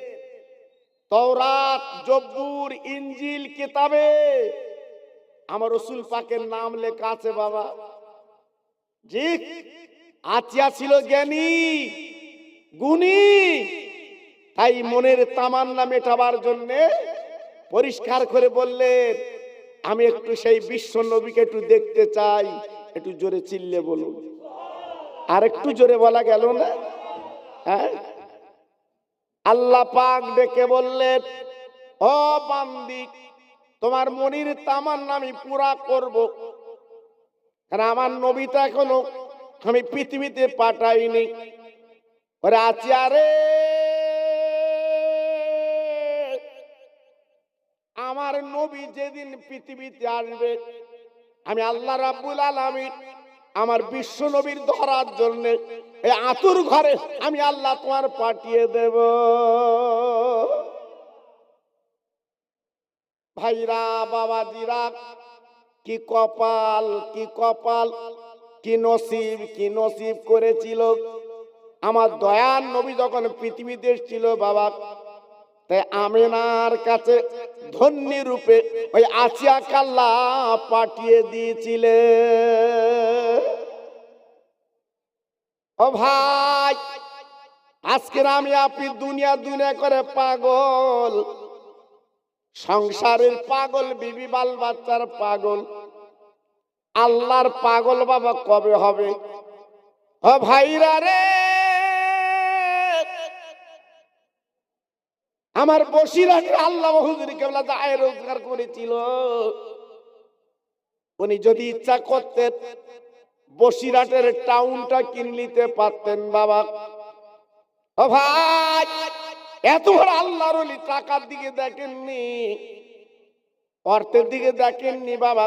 তওরাত জব্বুর ইনজিল কিতাবে আমার রাসূল পাকের নাম লেখা আছে বাবা জি আতিয়া ছিল জ্ঞানী গুণী তাই মনের তামান্না মেটাবার জন্য পরিষ্কার করে বললেন আমি একটু সেই বিশ্ব নবীকে একটু দেখতে চাই একটু জোরে চিল্লে বলুন আর একটু জোরে বলা গেল না হ্যাঁ আল্লাহ পাক ডেকে বললেন ও বান্দি তোমার মনির তামান্না আমি পুরা করব কারণ আমার নবীটা এখনো আমি পৃথিবীতে পাঠাইনি ওরে আচারে আমার নবী যেদিন পৃথিবীতে আসবে আমি আল্লাহ রাব্বুল আলামিন আমার বিশ্ব নবীর ধরার জন্য এই আতুর ঘরে আমি আল্লাহ তোমার পাঠিয়ে দেব ভাইরা বাবাজিরা কি কপাল কি কপাল কি নসিব করেছিল আমার দয়ার নবী যখন পৃথিবীতে ছিল বাবা তাই আমিনার কাছে ধন্যী রূপে ওই আচিয়াকে আল্লাহ পাঠিয়ে দিয়েছিলেন ও ভাই আজকের আমি আপনি দুনিয়া দুনিয়া করে পাগল সংসারের পাগল বিবি বাল বাচ্চার পাগল আল্লাহর পাগল বাবা কবে হবে ও ভাইরা রে আমার বসিরহাটের আল্লাহ হুজুর কেবলা আয় রোজগার করেছিল উনি যদি ইচ্ছা করতেন বসিরহাটের টাউনটা কিনে নিতে পারতেন বাবা ও ভাই এত বড় আল্লাহর ওলি টাকার দিকে দেখেননি, অর্থের দিকে দেখেননি বাবা।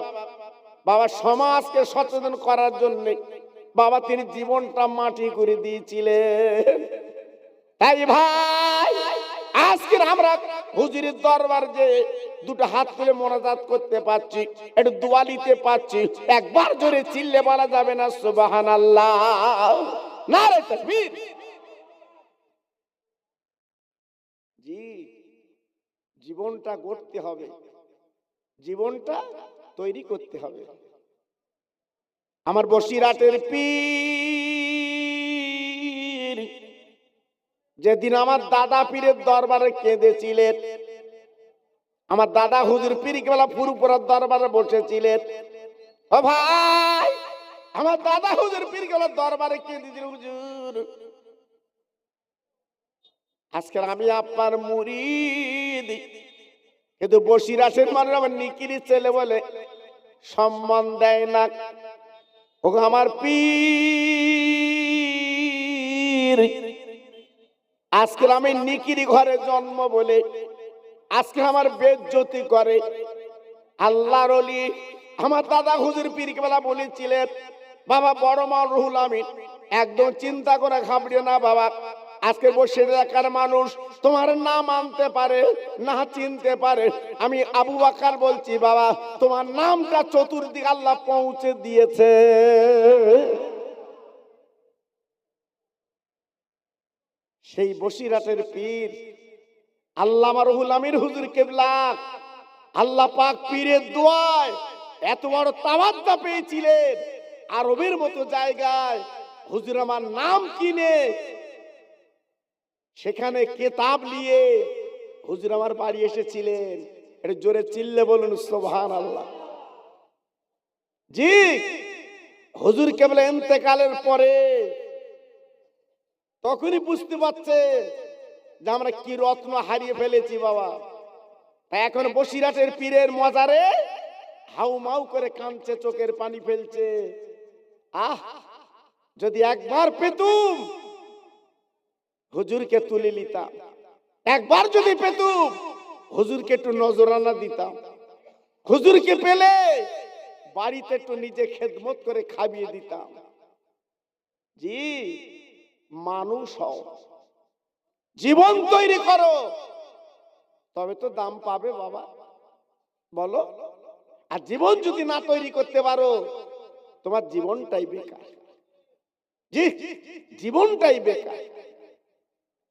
বাবা সমাজকে সচেতন করার জন্য বাবা তিনি জীবনটা মাটি করে দিয়েছিলেন। তাই ভাই আজকে আমরা হুজুরের দরবার যে দুটো হাত তুলে মোনাজাত করতে পারছি, একটু দোয়া নিতে পারছি, একবার জোরে চিল্লে বলা যাবে না সুবহানাল্লাহ? নারে তাকবীর। জি, জীবনটা গড়তে হবে, জীবনটা তৈরি করতে হবে। আমার বসিরহাটের পীর যেদিন আমার দাদা পীরের দরবারে কেঁদেছিলেন, আমার দাদা হুজুর পীর কেবলা পুরুপুরার দরবারে বসেছিলেন। ও ভাই, আমার দাদা হুজুর পীর কেবলা দরবারে কেঁদেছিলেন, হুজুর আজকে আমি আপনার মুরিদ, কিন্তু বসিরহাটের মানুষ আমার নিকিরি ছেলে বলে সম্মান দেয় না। ও আমার পীর, আজকে আমি নিকিরি ঘরে জন্ম বলে আজকে আমার বেজ্জতি করে। আল্লাহর ওলি আমার দাদা হুজুর পীর কেবলা বলেছিলেন, বাবা বড় মাল রুহুল আমিন একদম চিন্তা করে ঘাবড়িও না বাবা। আজকে বসে এলাকার মানুষ তোমার নাম আনতে পারে না চিনতে পারে, আমি আবু বকর বলছি বাবা তোমার নামটা চতুর্দিকে আল্লাহ পৌঁছে দিয়েছে। সেই বসিরহাটের পীর আল্লামা রুহুল আমিন হুজুর কেবলা আল্লাহ পাক পীরের দোয়ায় এত বড় তাওয়াজ্জু পেয়েছিলেন, আরবের মতো জায়গায় হুজুর আমার নাম কিনে সেখানে কিতাব নিয়ে হুজুর আমার বাড়ি এসেছিলেন। এটা জোরে চিল্লে বলুন সুবহানাল্লাহ। জি, হুজুর কেবল ইন্তেকালের পরে তখনই বুঝতে পারছে যে আমরা কি রত্ন হারিয়ে ফেলেছি বাবা। তাই এখন বসিরহাটের পীরের মজারে হাউমাউ করে কাঁদছে, চোখের পানি ফেলছে। আহ, যদি একবার পেতুম হুজুরকে তুলে নিতাম, একবার যদি পেতুম হুজুরকে একটু নজরানা দিতাম, হুজুরকে পেলে বাড়িতে একটু নিজে খেদমত করে খাইয়ে দিতাম। জি, মানুষ হও, জীবন তৈরি করো, তবে তো দাম পাবে বাবা, বলো। আর জীবন যদি না তৈরি করতে পারো তোমার জীবনটাই বেকার। জি, জীবনটাই বেকার।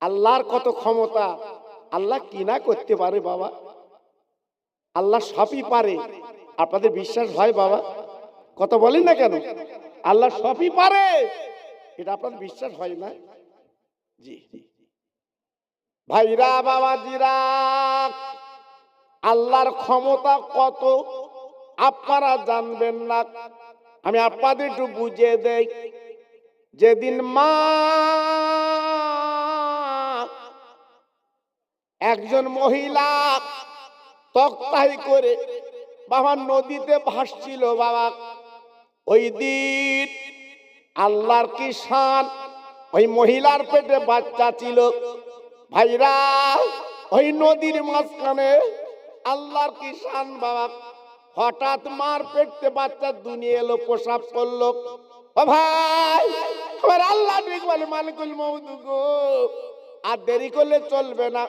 আল্লাহর কত ক্ষমতা, আল্লাহ কি না করতে পারে বাবা। আল্লাহ সবই পারে। আপনাদের বিশ্বাস হয় বাবা? কথা বলেন না কেন? আল্লাহ সবই পারে, এটা আপনাদের বিশ্বাস হয় না? জি ভাইরা বাবাজিরা, আল্লাহর ক্ষমতা কত আপনারা জানবেন না, আমি আপনাদের একটু বুঝিয়ে দেই। যেদিন মা একজন মহিলা তক্তাই করে বাবা নদীতে ভাসছিল বাবা, ওই দিন আল্লাহর কি শান, ওই মহিলার পেটে বাচ্চা ছিল। ভাইরা ওই নদীর মাঝখানে আল্লাহর কি শান বাবা, হঠাৎ মার পেটে বাচ্চা দুনিয়া এলো, প্রসাব করলো। ও ভাই, আমার আল্লাহ ঠিক বলে মালিকুল মউত গো, আর দেরি করলে চলবে না,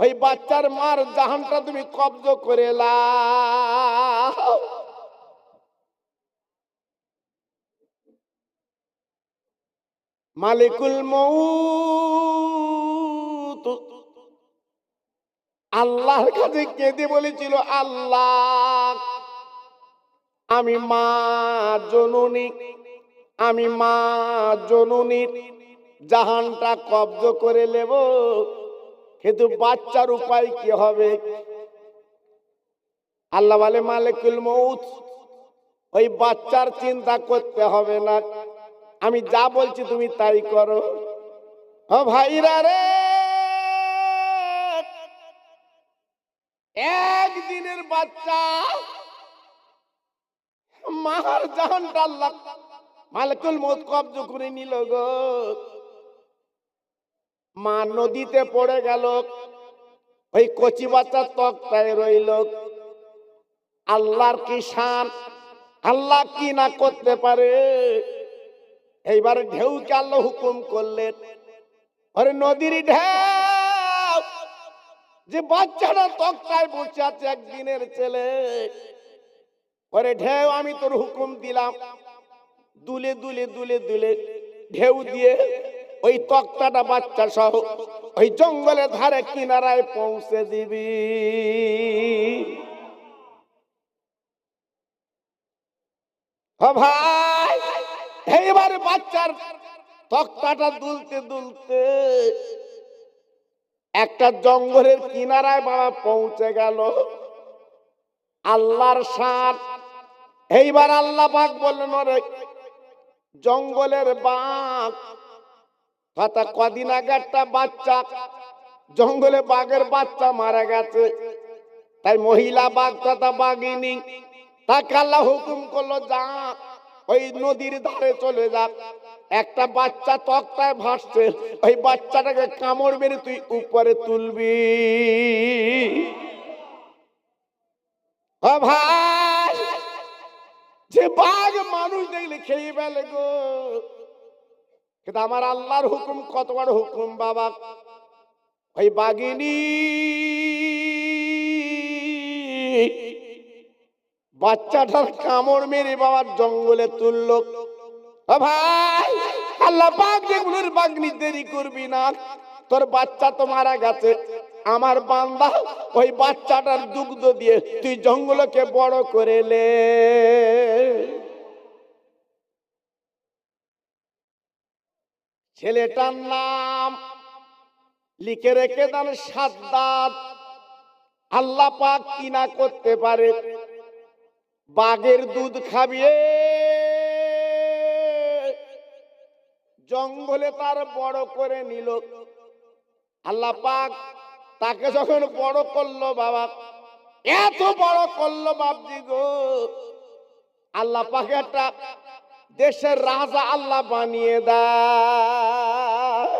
ওই বাচ্চার মার জাহানটা তুমি কব্জ করে লাও। মালিকুল মউত আল্লাহর কাছে কেঁদে বলেছিল, আল্লাহ আমি মা জননী, আমি মা জননীর জাহানটা কব্জ করে নেব, কিন্তু বাচ্চার উপায় কি হবে? আল্লাহ বলে মালিকুল মউত ওই বাচ্চার চিন্তা করতে হবে না, আমি যা বলছি তুমি তাই করো। ও ভাইরা রে, একদিনের বাচ্চা মার জাহানটা আল্লাহ মালিকুল মউত কব্জ করে নিল গো। মা নদীতে পড়ে গেল, ওই কচি বাচ্চা তক্তায় রইল। আল্লাহর কি শান, আল্লাহ কি না করতে পারে। এইবার ঢেউকে আল্লাহ হুকুম করলেন, আরে নদীর ঢেউ, যে বাচ্চাটা তক্তায় বসে আছে একদিনের ছেলে, ওরে ঢেউ আমি তোর হুকুম দিলাম, দুলে দুলে দুলে দুলে ঢেউ দিয়ে ওই তক্তাটা বাচ্চা সহ ওই জঙ্গলের ধারে কিনারায় পৌঁছে দিবি। ও ভাই, এইবার বাচ্চার তক্তাটা দুলতে দুলতে একটা জঙ্গলের কিনারায় বাবা পৌঁছে গেল। আল্লাহর শান। এইবার আল্লাহ পাক বললেন, ওরে জঙ্গলের বাঘ, কথা কদিন আগে একটা বাচ্চা জঙ্গলে বাঘের বাচ্চা মারা গেছে, তাই মহিলা বাঘ তথা বাঘিনী তাকে আল্লাহ হুকুম করলো, যা ওই নদীর ধারে চলে যা, একটা বাচ্চা তক্তায় ভাসছে, ওই বাচ্চাটাকে কামড় মেরে তুই উপরে তুলবি। ও ভাই, যে বাঘ মানুষ দেখলে খেয়ে ফেলে গো, কিন্তু আমার আল্লাহর হুকুম কত বড় হুকুম বাবা। ওই বাঘিনী বাচ্চাটার কামড় মেরে বাবার জঙ্গলে তুলল। ও ভাই, আল্লাহ পাক যেগুলোর বাঘনি দেরি করবি না, তোর বাচ্চা তো মারা গেছে, আমার বান্দা ওই বাচ্চাটার দুগ্ধ দিয়ে তুই জঙ্গলকে বড় করে লে। ছেলেটার নাম লিখে রেখে দেন সাদ্দাত। আল্লাহ পাক কি না করতে পারে, বাঘের দুধ খাবিয়ে জঙ্গলে তার বড় করে নিল। আল্লাহ পাক তাকে যখন বড় করলো বাবা, এত বড় করলো বাপজি গো, আল্লাহ পাক একটা দেশের রাজা আল্লাহ বানিয়ে দেয়,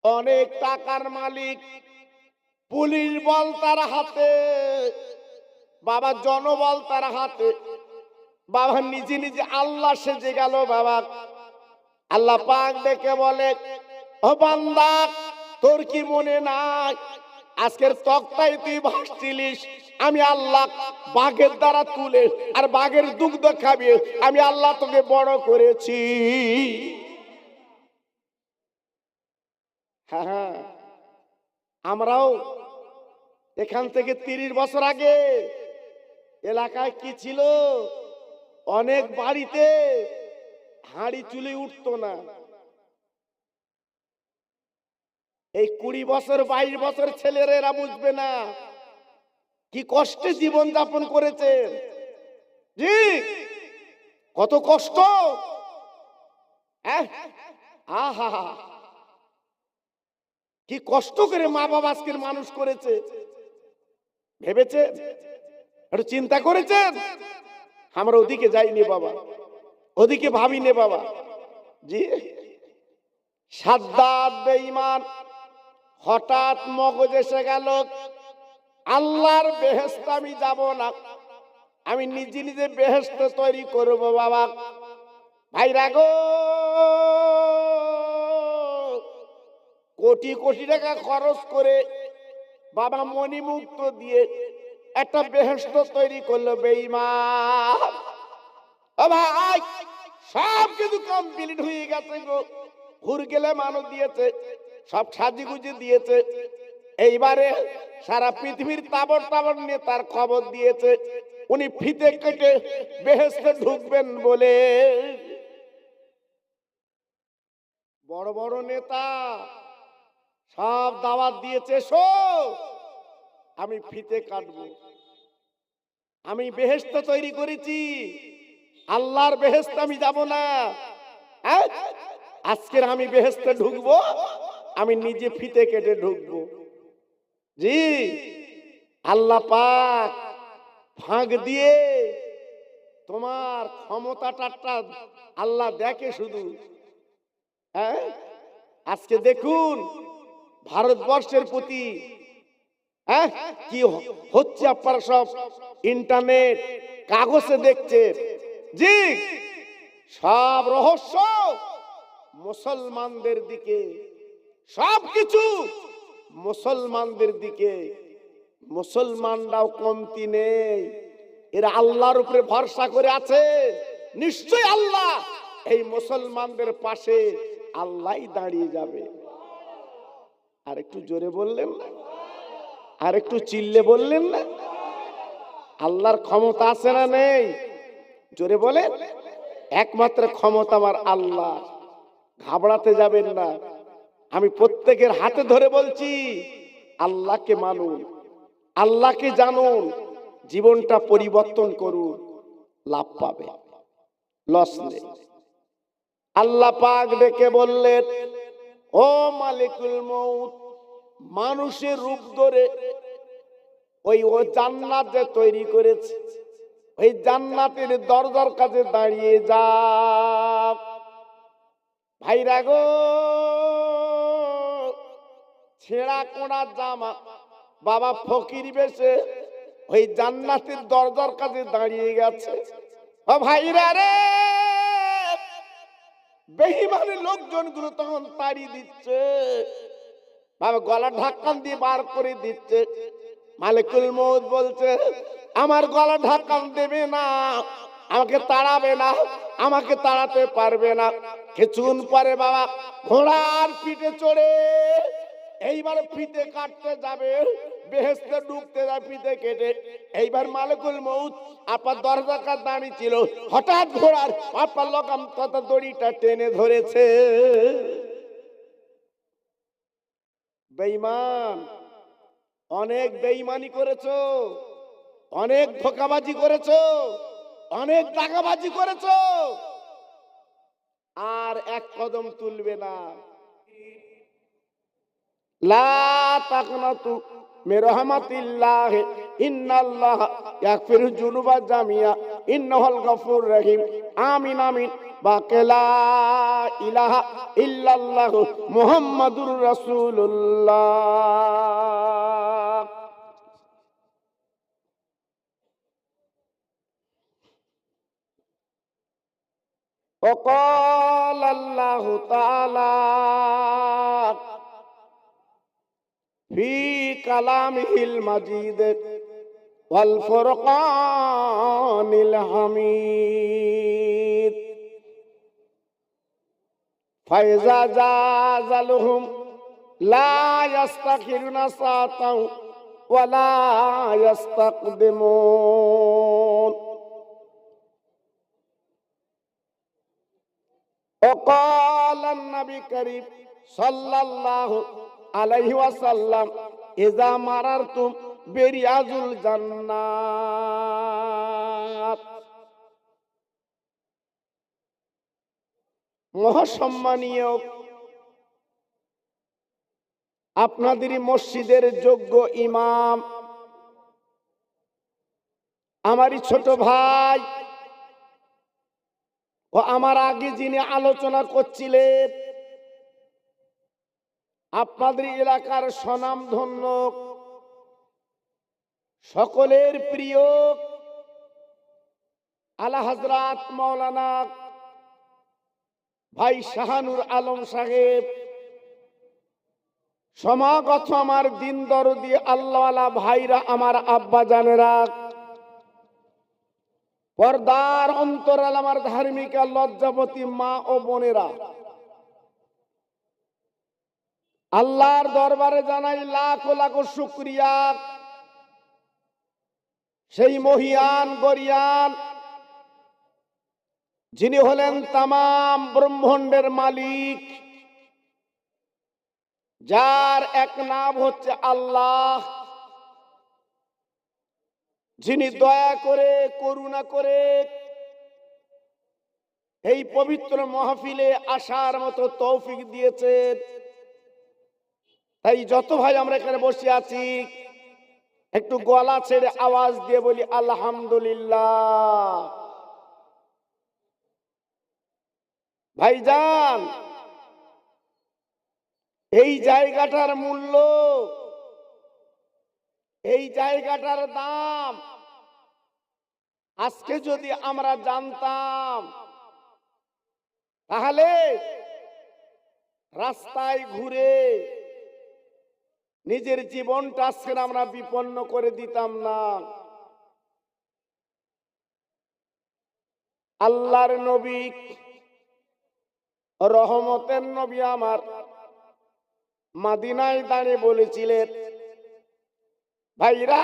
অনেক টাকার মালিক, পুলিশ বল তার হাতে বাবা, জনবল তার হাতে বাবা, নিজে নিজে আল্লাহ সেজে গেল বাবা। আল্লাহ পাক দেখে বলে, ও বান্দা, তোর কি মনে নাই আজকের তক্তায় তুই ভাসছিলিস, আমি আল্লাহ বাঘের দ্বারা তুলে আর বাঘের দুগ্ধ খাবি, আমি আল্লাহ তোকে বড় করেছি। হ্যাঁ হ্যাঁ, আমরাও এখান থেকে 30 বছর আগে এলাকায় কি ছিল, অনেক বাড়িতে হাঁড়ি চুলি উঠতো না। এই 20 বছর 22 বছর ছেলেরা এরা বুঝবে না কি কষ্টে জীবন যাপন করেছে। জি, কত কষ্ট। আহা, কি কষ্ট করে মা বাবা আজকের মানুষ করেছে, ভেবেছে, একটু চিন্তা করেছেন? আমরা ওদিকে যাইনি বাবা, ওদিকে ভাবিনি বাবা। জি, সাদ্দাত বেঈমান হঠাৎ মগজ এসে গেল, আল্লাহর বেহেশতে আমি যাব না, আমি নিজে নিজে বেহেশত তৈরি করব বাবা। ভাইরা গো, কোটি কোটি টাকা খরচ করে বাবা মণিমুক্ত দিয়ে একটা বেহেশত তৈরি করলো বেঈমান। ও ভাই, সব কিছু কমপ্লিট হয়ে গেছে গো, হুর গেলে মানুষ দিয়েছে, সব সাজিগুজি দিয়েছে, এইবারে সারা পৃথিবীর তাবর তাবর নেতার খবর দিয়েছে উনি ফিতে কেটে বেহেশতে ঢুকবেন বলে। বড় বড় নেতা সব দাওয়াত দিয়েছে, শো আমি ফিতে কাটবো, আমি বেহেশত তৈরি করেছি, আল্লাহর বেহেশতে আমি যাব না, আজকের আমি বেহেশতে ঢুকবো, আমি নিজে ফিতে কেটে ঢুকবো। জি, আল্লাহ পাক ফাঁক দিয়ে তোমার ক্ষমতাটা আল্লাহ দেখে শুধু, আজকে দেখুন ভারতবর্ষের প্রতি কি হচ্ছে, আপনারা সব ইন্টারনেট কাগজে দেখছে। জি, সব রহস্য মুসলমানদের দিকে, সবকিছু মুসলমানদের দিকে। মুসলমানরাও কমতি নেই, এরা আল্লাহর উপরে ভরসা করে আছে। নিশ্চয় আল্লাহ এই মুসলমানদের পাশে আল্লাহ দাঁড়িয়ে যাবে। আর একটু জোরে বললেন না, আর একটু চিল্লে বললেন না? আল্লাহর ক্ষমতা আছে না নেই? জোরে বলেন। একমাত্র ক্ষমতা আমার আল্লাহ। ঘাবড়াতে যাবেন না। আমি প্রত্যেকের হাতে ধরে বলছি, আল্লাহকে মানুন, আল্লাহকে জানুন, জীবনটা পরিবর্তন করুন, লাভ পাবে, লস নেই। আল্লাহ পাক ডেকে বললেন, ও মালিকুল মউত, মানুষের রূপ ধরে ওই ও জান্নাত যে তৈরি করেছে, ওই জান্নাতের দরজার কাছে দাঁড়িয়ে যাও। ভাইরা গো, ছেঁড়া কোড়া জামা বাবা ফকির বেশে ওই জান্নাতের দরজার কাছে দাঁড়িয়ে গেছে। ও ভাইরা রে, বেঈমানের লোকজনগুলো তখন তাড়ি দিচ্ছে, বাবা গলা ঢাক্কান দিয়ে বার করে দিচ্ছে। মালিকুল মউত বলছে, আমার গলা ঢাক্কান দেবে না, আমাকে তাড়াবে না, আমাকে তাড়াতে পারবে না। কিছুক্ষণ পরে বাবা ঘোড়ার পিঠে চড়ে এইবার ফিতে কাটতে যাবে, বেহেশতে ঢুকতে যায় ফিতে কেটে। এইবার মালিকুল মউত আপনার দরজার কাছে দাঁড়িয়ে ছিল, হঠাৎ ঘোড়ার আপনার লগাম তথা দড়িটা টেনে ধরেছে। বেঈমান, অনেক বেঈমানি করেছো, অনেক ধোঁকাবাজি করেছো, অনেক টাকাবাজি করেছো, আর এক কদম তুলবে না। লা তাকনাতু মির রাহমাতিল্লাহ, ইন্নাল্লাহ ইয়াগফিরু যুনুবা জামিয়া, ইন্নাহুল গফুরুর রহিম। আমিন আমিন। বাকেলা ইলাহা ইল্লাল্লাহ মুহাম্মাদুর রাসূলুল্লাহ। وقال الله تعالى في كلامه المجيد والفرقان الحميد فإذا جاز لهم لا يستأخرون ساعة ولا يستقدمون وقال النبي الكريم صلى الله عليه وسلم إذا مررتم برياض الجنات। মহাসম্মানীয় আপনাদেরই মসজিদের যোগ্য ইমাম, আমারই ছোট ভাই ও আমার আগে যিনি আলোচনা করছিলেন, আপনাদের এলাকার স্বনামধন্য সকলের প্রিয় আলা হযরত মাওলানা ভাই শাহানুর আলম সাহেব, সমাগত আমার দিন দরদি আল্লাহওয়ালা ভাইরা, আমার আব্বা জানেরা, পর্দার অন্তরাল আমার ধার্মিকা লজ্জাবতী মা ও বোনেরা, আল্লাহর দরবারে জানাই লাখো লাখো শুকরিয়া। সেই মহিয়ান গরিয়ান যিনি হলেন তামাম ব্রহ্মাণ্ডের মালিক, যার এক নাম হচ্ছে আল্লাহ, যিনি দয়া করে করুণা করে এই পবিত্র মাহফিলে আসার মতো তৌফিক দিয়েছেন। তাই যত ভাই আমরা এখানে বসে আছি, একটু গলা ছেড়ে আওয়াজ দিয়ে বলি আলহামদুলিল্লাহ। ভাইজান, এই জায়গাটার মূল্য, এই জায়গাটার দাম আজকে যদি আমরা জানতাম, তাহলে রাস্তায় ঘুরে নিজের জীবনটা আজকে আমরা বিপন্ন করে দিতাম না। আল্লাহর নবী, রহমতের নবী আমার মদিনায় দাঁড়িয়ে বলেছিলেন, ভাইরা,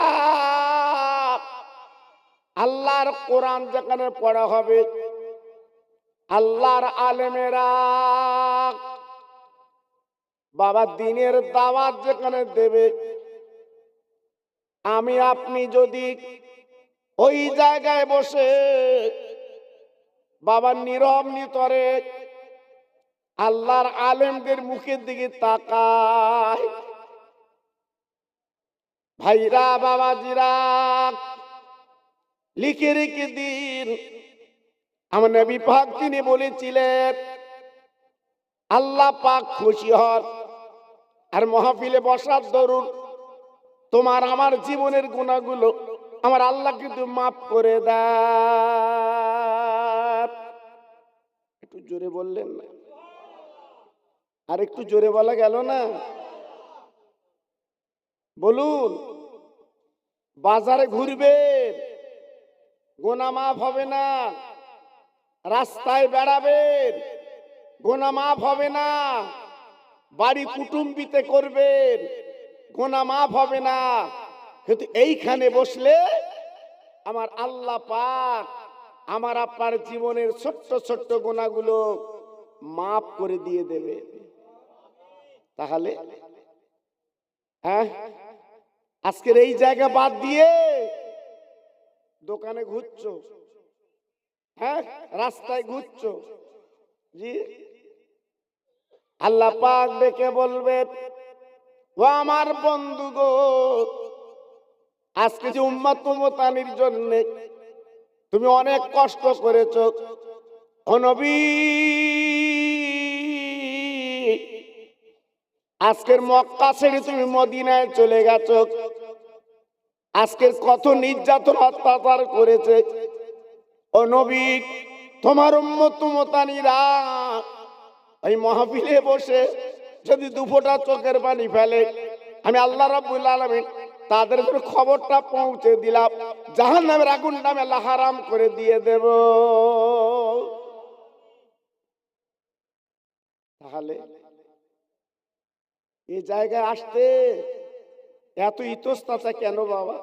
আল্লাহর কোরআন যেখানে পড়া হবে, আল্লাহর আলেমেরা বাবা দ্বীনের দাওয়াত যেখানে দেবে, আমি আপনি যদি ওই জায়গায় বসে বাবা নীরব নিতরে আল্লাহর আলেমদের মুখের দিকে তাকায়, ভাইরা বাবাজিরা লিখে রেখে দিন, আমার নবী পাক তিনি বলেছিলেন, আল্লাহ পাক খুশি হন আর মাহফিলে বসার দরুন তোমার আমার জীবনের গুনাহগুলো আমার আল্লাহ কিন্তু মাফ করে দেয়। একটু জোরে বললেন না? আর একটু জোরে বলা গেল না? বলুন। বাজারে ঘুরবেন, গুনাহ মাফ হবে না। রাস্তায় বেড়াবেন, গুনাহ মাফ হবে না। বাড়ি কুটুম্বিতে করবেন, গুনাহ মাফ হবে না। কিন্তু এইখানে বসলে আমার আল্লাহ পাক আমার আপনার জীবনের ছোট্ট ছোট্ট গুনাহগুলো মাফ করে দিয়ে দেবে। তাহলে হ্যাঁ, আজকের এই জায়গা বাদ দিয়ে দোকানে ঘুরছো, হ্যাঁ, রাস্তায় ঘুরছো, জি, আল্লাহ পাক ডেকে বলবেন, ও আমার বন্ধু গো, আজকে যে উম্মত উম্মতানির জন্য তুমি অনেক কষ্ট করেছো, ও নবী, আজকের মক্কা ছেড়ে তুমি মদিনায় চলে গেছো, আজকের কত নির্যাতন অত্যাচার করেছে, ও নবী, তোমার উম্মত উম্মতানিরা এই মাহফিলে বসে যদি দুফোঁটা চোখের পানি ফেলে, আমি আল্লাহ রাব্বুল আলামিন তাদের উপর খবরটা পৌঁছে দিলাম, জাহান্নামের আগুনটা আমি আল্লাহ হারাম করে দিয়ে দেব। তাহলে এই জায়গায় আসতে এত ইতস্ততা কেন বাবা?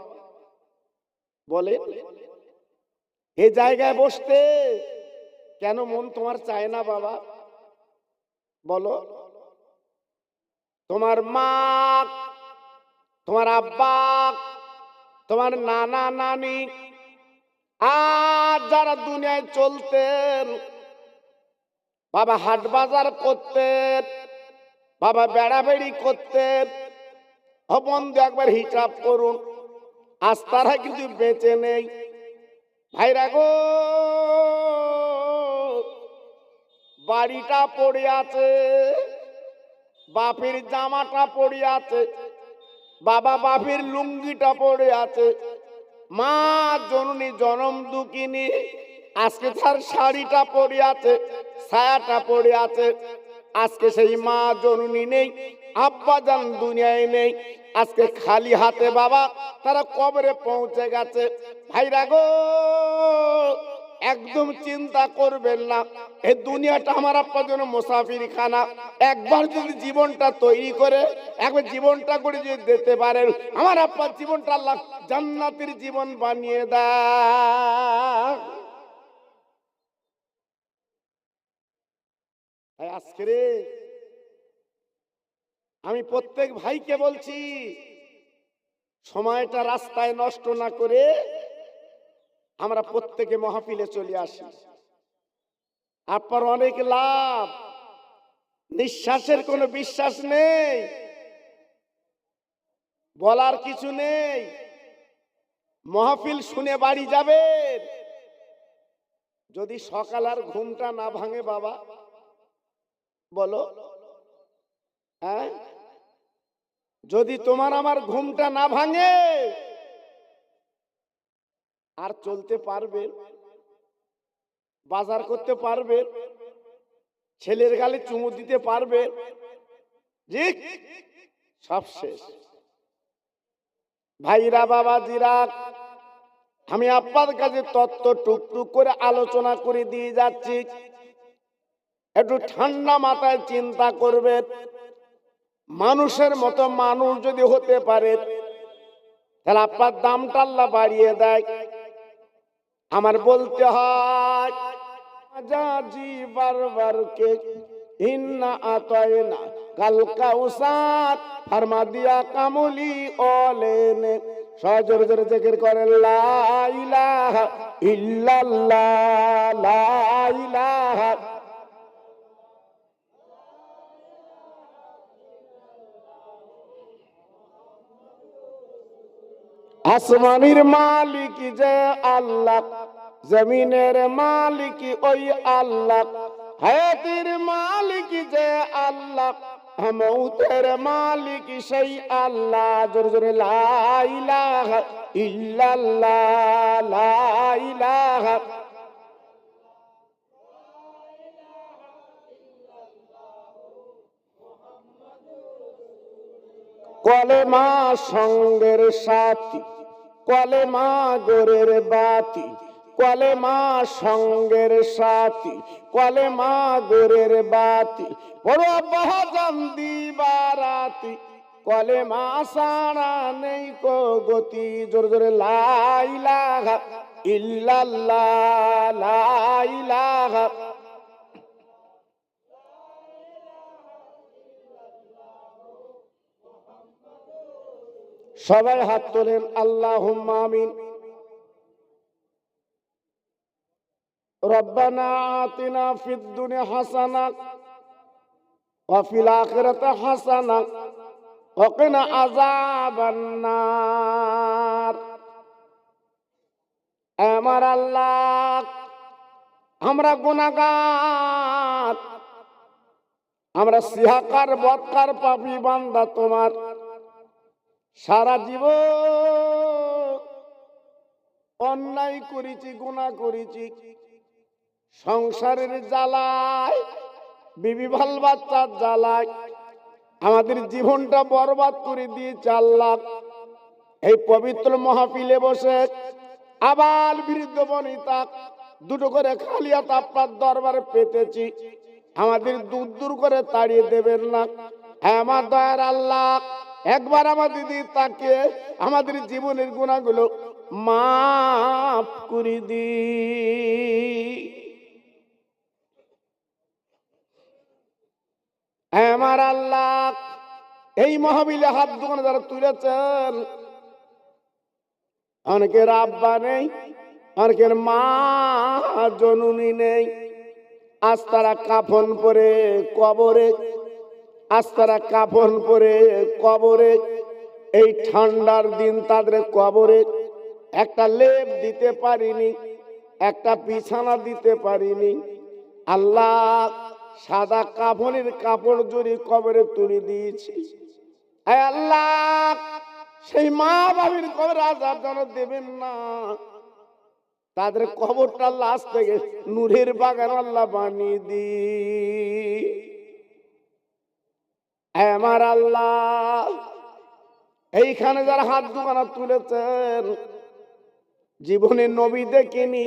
বলে এই জায়গায় বসতে কেন মন তোমার চায় না বাবা? বলো। তোমার মা, তোমার আব্বা, তোমার নানা নানি আর যারা দুনিয়ায় চলতেন, বাবা হাট বাজার করতেন, বাবা বেড়াবেড়ি করতেন, বন্ধু একবার হিসাব করুন, আজ তারা কিন্তু বেঁচে নেই। ভাইরা গো, বাড়িটা পড়ে আছে, বাপের জামাটা পড়ে আছে, বাবা বাপের লুঙ্গিটা পড়ে আছে, মা জননী জনম দুঃখিনী আজকে তার শাড়িটা পড়ে আছে, ছায়াটা পড়ে আছে। আজকে সেই মা জননী নেই, আব্বা জান দুনিয়ায় নেই, আজকে খালি হাতে বাবা তারা কবরে পৌঁছে গেছে। ভাইরা গো, একদম চিন্তা করবেন না, এই দুনিয়াটা আমার আপনার জন্য মুসাফির খানা। একবার যদি জীবনটা তৈরি করে একবার জীবনটা করে যদি দিতে পারেন, আমার আপনার জীবনটা আল্লাহ জান্নাতের জীবন বানিয়ে দেয়। আজকে রে আমি প্রত্যেক ভাইকে বলছি, সময়টা রাস্তায় নষ্ট না করে আমরা প্রত্যেকে মাহফিলে চলে আসি। আপনার অনেক লাভ, নিঃশ্বাসের কোনো বিশ্বাস নেই, বলার কিছু নেই। মাহফিল শুনে বাড়ি যাবেন, যদি সকাল আর ঘুমটা না ভাঙে বাবা, বলো হ্যাঁ, যদি তোমার আমার ঘুমটা না ভাঙে আর চলতে পারবে, বাজার করতে পারবে, ছেলের গালে চুমু দিতে পারবে, জি সব শেষ। ভাইরা বাবাজিরা, আমি আপনার কাছে তত্ত্ব টুকটুক করে আলোচনা করে দিয়ে যাচ্ছি, একটু ঠান্ডা মাথায় চিন্তা করবেন। মানুষের মতো মানুষ যদি হতে পারে তাহলে আপনার দামটা আল্লাহ বাড়িয়ে দেয়। আমার বলতে হয় জাজি বারবার কে ইন্না আতায়না কাল কাউসার ফরমা দিয়া কামলি ওলেনে। সজোরে জোরে জিকির করেন লা ইলাহা ইল্লাল্লাহ, লা ইলাহা। আসমানের মালিক যে আল্লাহ, জমিনের মালিক ওই আল্লাহ, হায়াতের মালিক যে আল্লাহ, মৌতের মালিক সেই আল্লাহ। জোরে জোরে লা ইলাহা ইল্লাল্লাহ, লা ইলাহা। কলেমা সঙ্গের সাথী, কলেমা গোরের বাতি, কলেমা সঙ্গের সাথী, কলেমা গোরের বাতি, বড় বাহাজান দিবারাতি, কলেমা সারা নেই কো গতি। জোরে জোরে লা ইলাহা ইল্লাল্লাহ, লা ইলাহা। সবাই হাত তোলেন, আল্লাহুম্মা আমিন। রব্বানা আতিনা ফিদ দুনিয়া হাসানা ওয়া ফিল আখিরাতি হাসানা ওয়া কিনা আযাবান নার। আমার আল্লাহ, আমরা গুনাহগার, আমরা সিহাকার বদকার পাপী বান্দা তোমার। সারা জীবন অন্যায় করেছি, গুনাহ করেছি, সংসারের জ্বালায়, বিবি ভাল বাচ্চার জ্বালায় আমাদের জীবনটা বরবাদ করে দিয়েছে আল্লাহ। এই পবিত্র মাহফিলে বসে আবার বৃদ্ধ বনিতা দুটো করে খালিয়াত আপনার দরবারে পেতেছি, আমাদের দূর দূর করে তাড়িয়ে দেবেন না। আমার দয়ার আল্লাহ, একবার আমাদের দিকে তাকিয়ে আমাদের জীবনের গুনাহগুলো মাফ করে দি। আমার আল্লাহ, এই মাহফিলে হাত দোকানে যারা তুলেছেন, অনেকের আব্বা নেই, অনেকের মা জননী নেই, আজ তারা কাফন পরে কবরে, আজ তারা কাফন পরে কবরে। এই ঠান্ডার দিন তাদের কবরে একটা লেপ দিতে পারিনি, একটা বিছানা দিতে পারিনি। আল্লাহ, সাদা কাফনের কাপড় জড়ি কবরে তুলে দিয়েছি। আল্লাহ, সেই মা বাবির কবর আযাব যেন দেবেন না, তাদের কবরটা লাশ থেকে নূরের বাগান আল্লাহ বানিয়ে দি। আমার আল্লাহ, এইখানে যারা হাত দুখানা তুলেছেন, জীবনে নবী দেখিনি,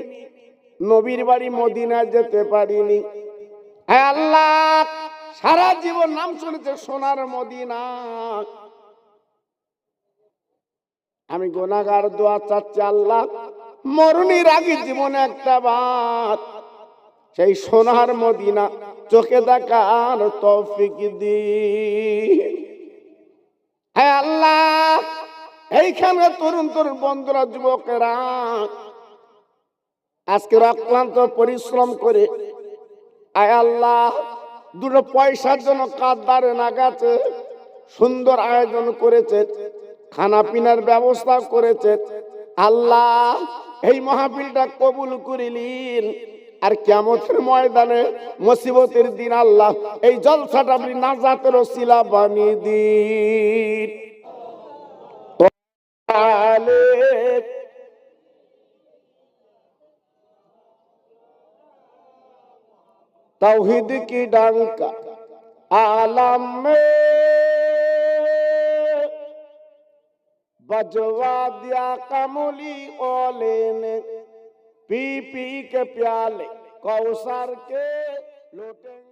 নবীর বাড়ি মদিনায় যেতে পারিনি। আল্লাহ, সারা জীবন নাম শুনেছে সোনার মদিনা। আমি গুনাহগার, দোয়া চাচ্ছি আল্লাহ, মরণের আগে জীবনে একটা বার সেই সোনার মদিনা চোখে দেখার তৌফিক দি। হ্যাঁ আল্লাহ, এইখানে তরুণ তরুণ বন্ধুরা, যুবকেরা আজকে অক্লান্ত পরিশ্রম করে আয় আল্লাহ দুটো পয়সার জন্য কাঁদারে না গেছে, সুন্দর আয়োজন করেছে, খানা পিনার ব্যবস্থা করেছে। আল্লাহ, এই মাহফিলটা কবুল করিলেন। আর কিয়ামতের ময়দানে মুসিবতের দিন আল্লাহ এই জলসাটা আপনি নাজাতের ওসিলা বানিয়ে দিন। तौहीद की डंका आलम में बजवा दिया कमली ओले ने पी पी के प्याले कौसर के लोटे।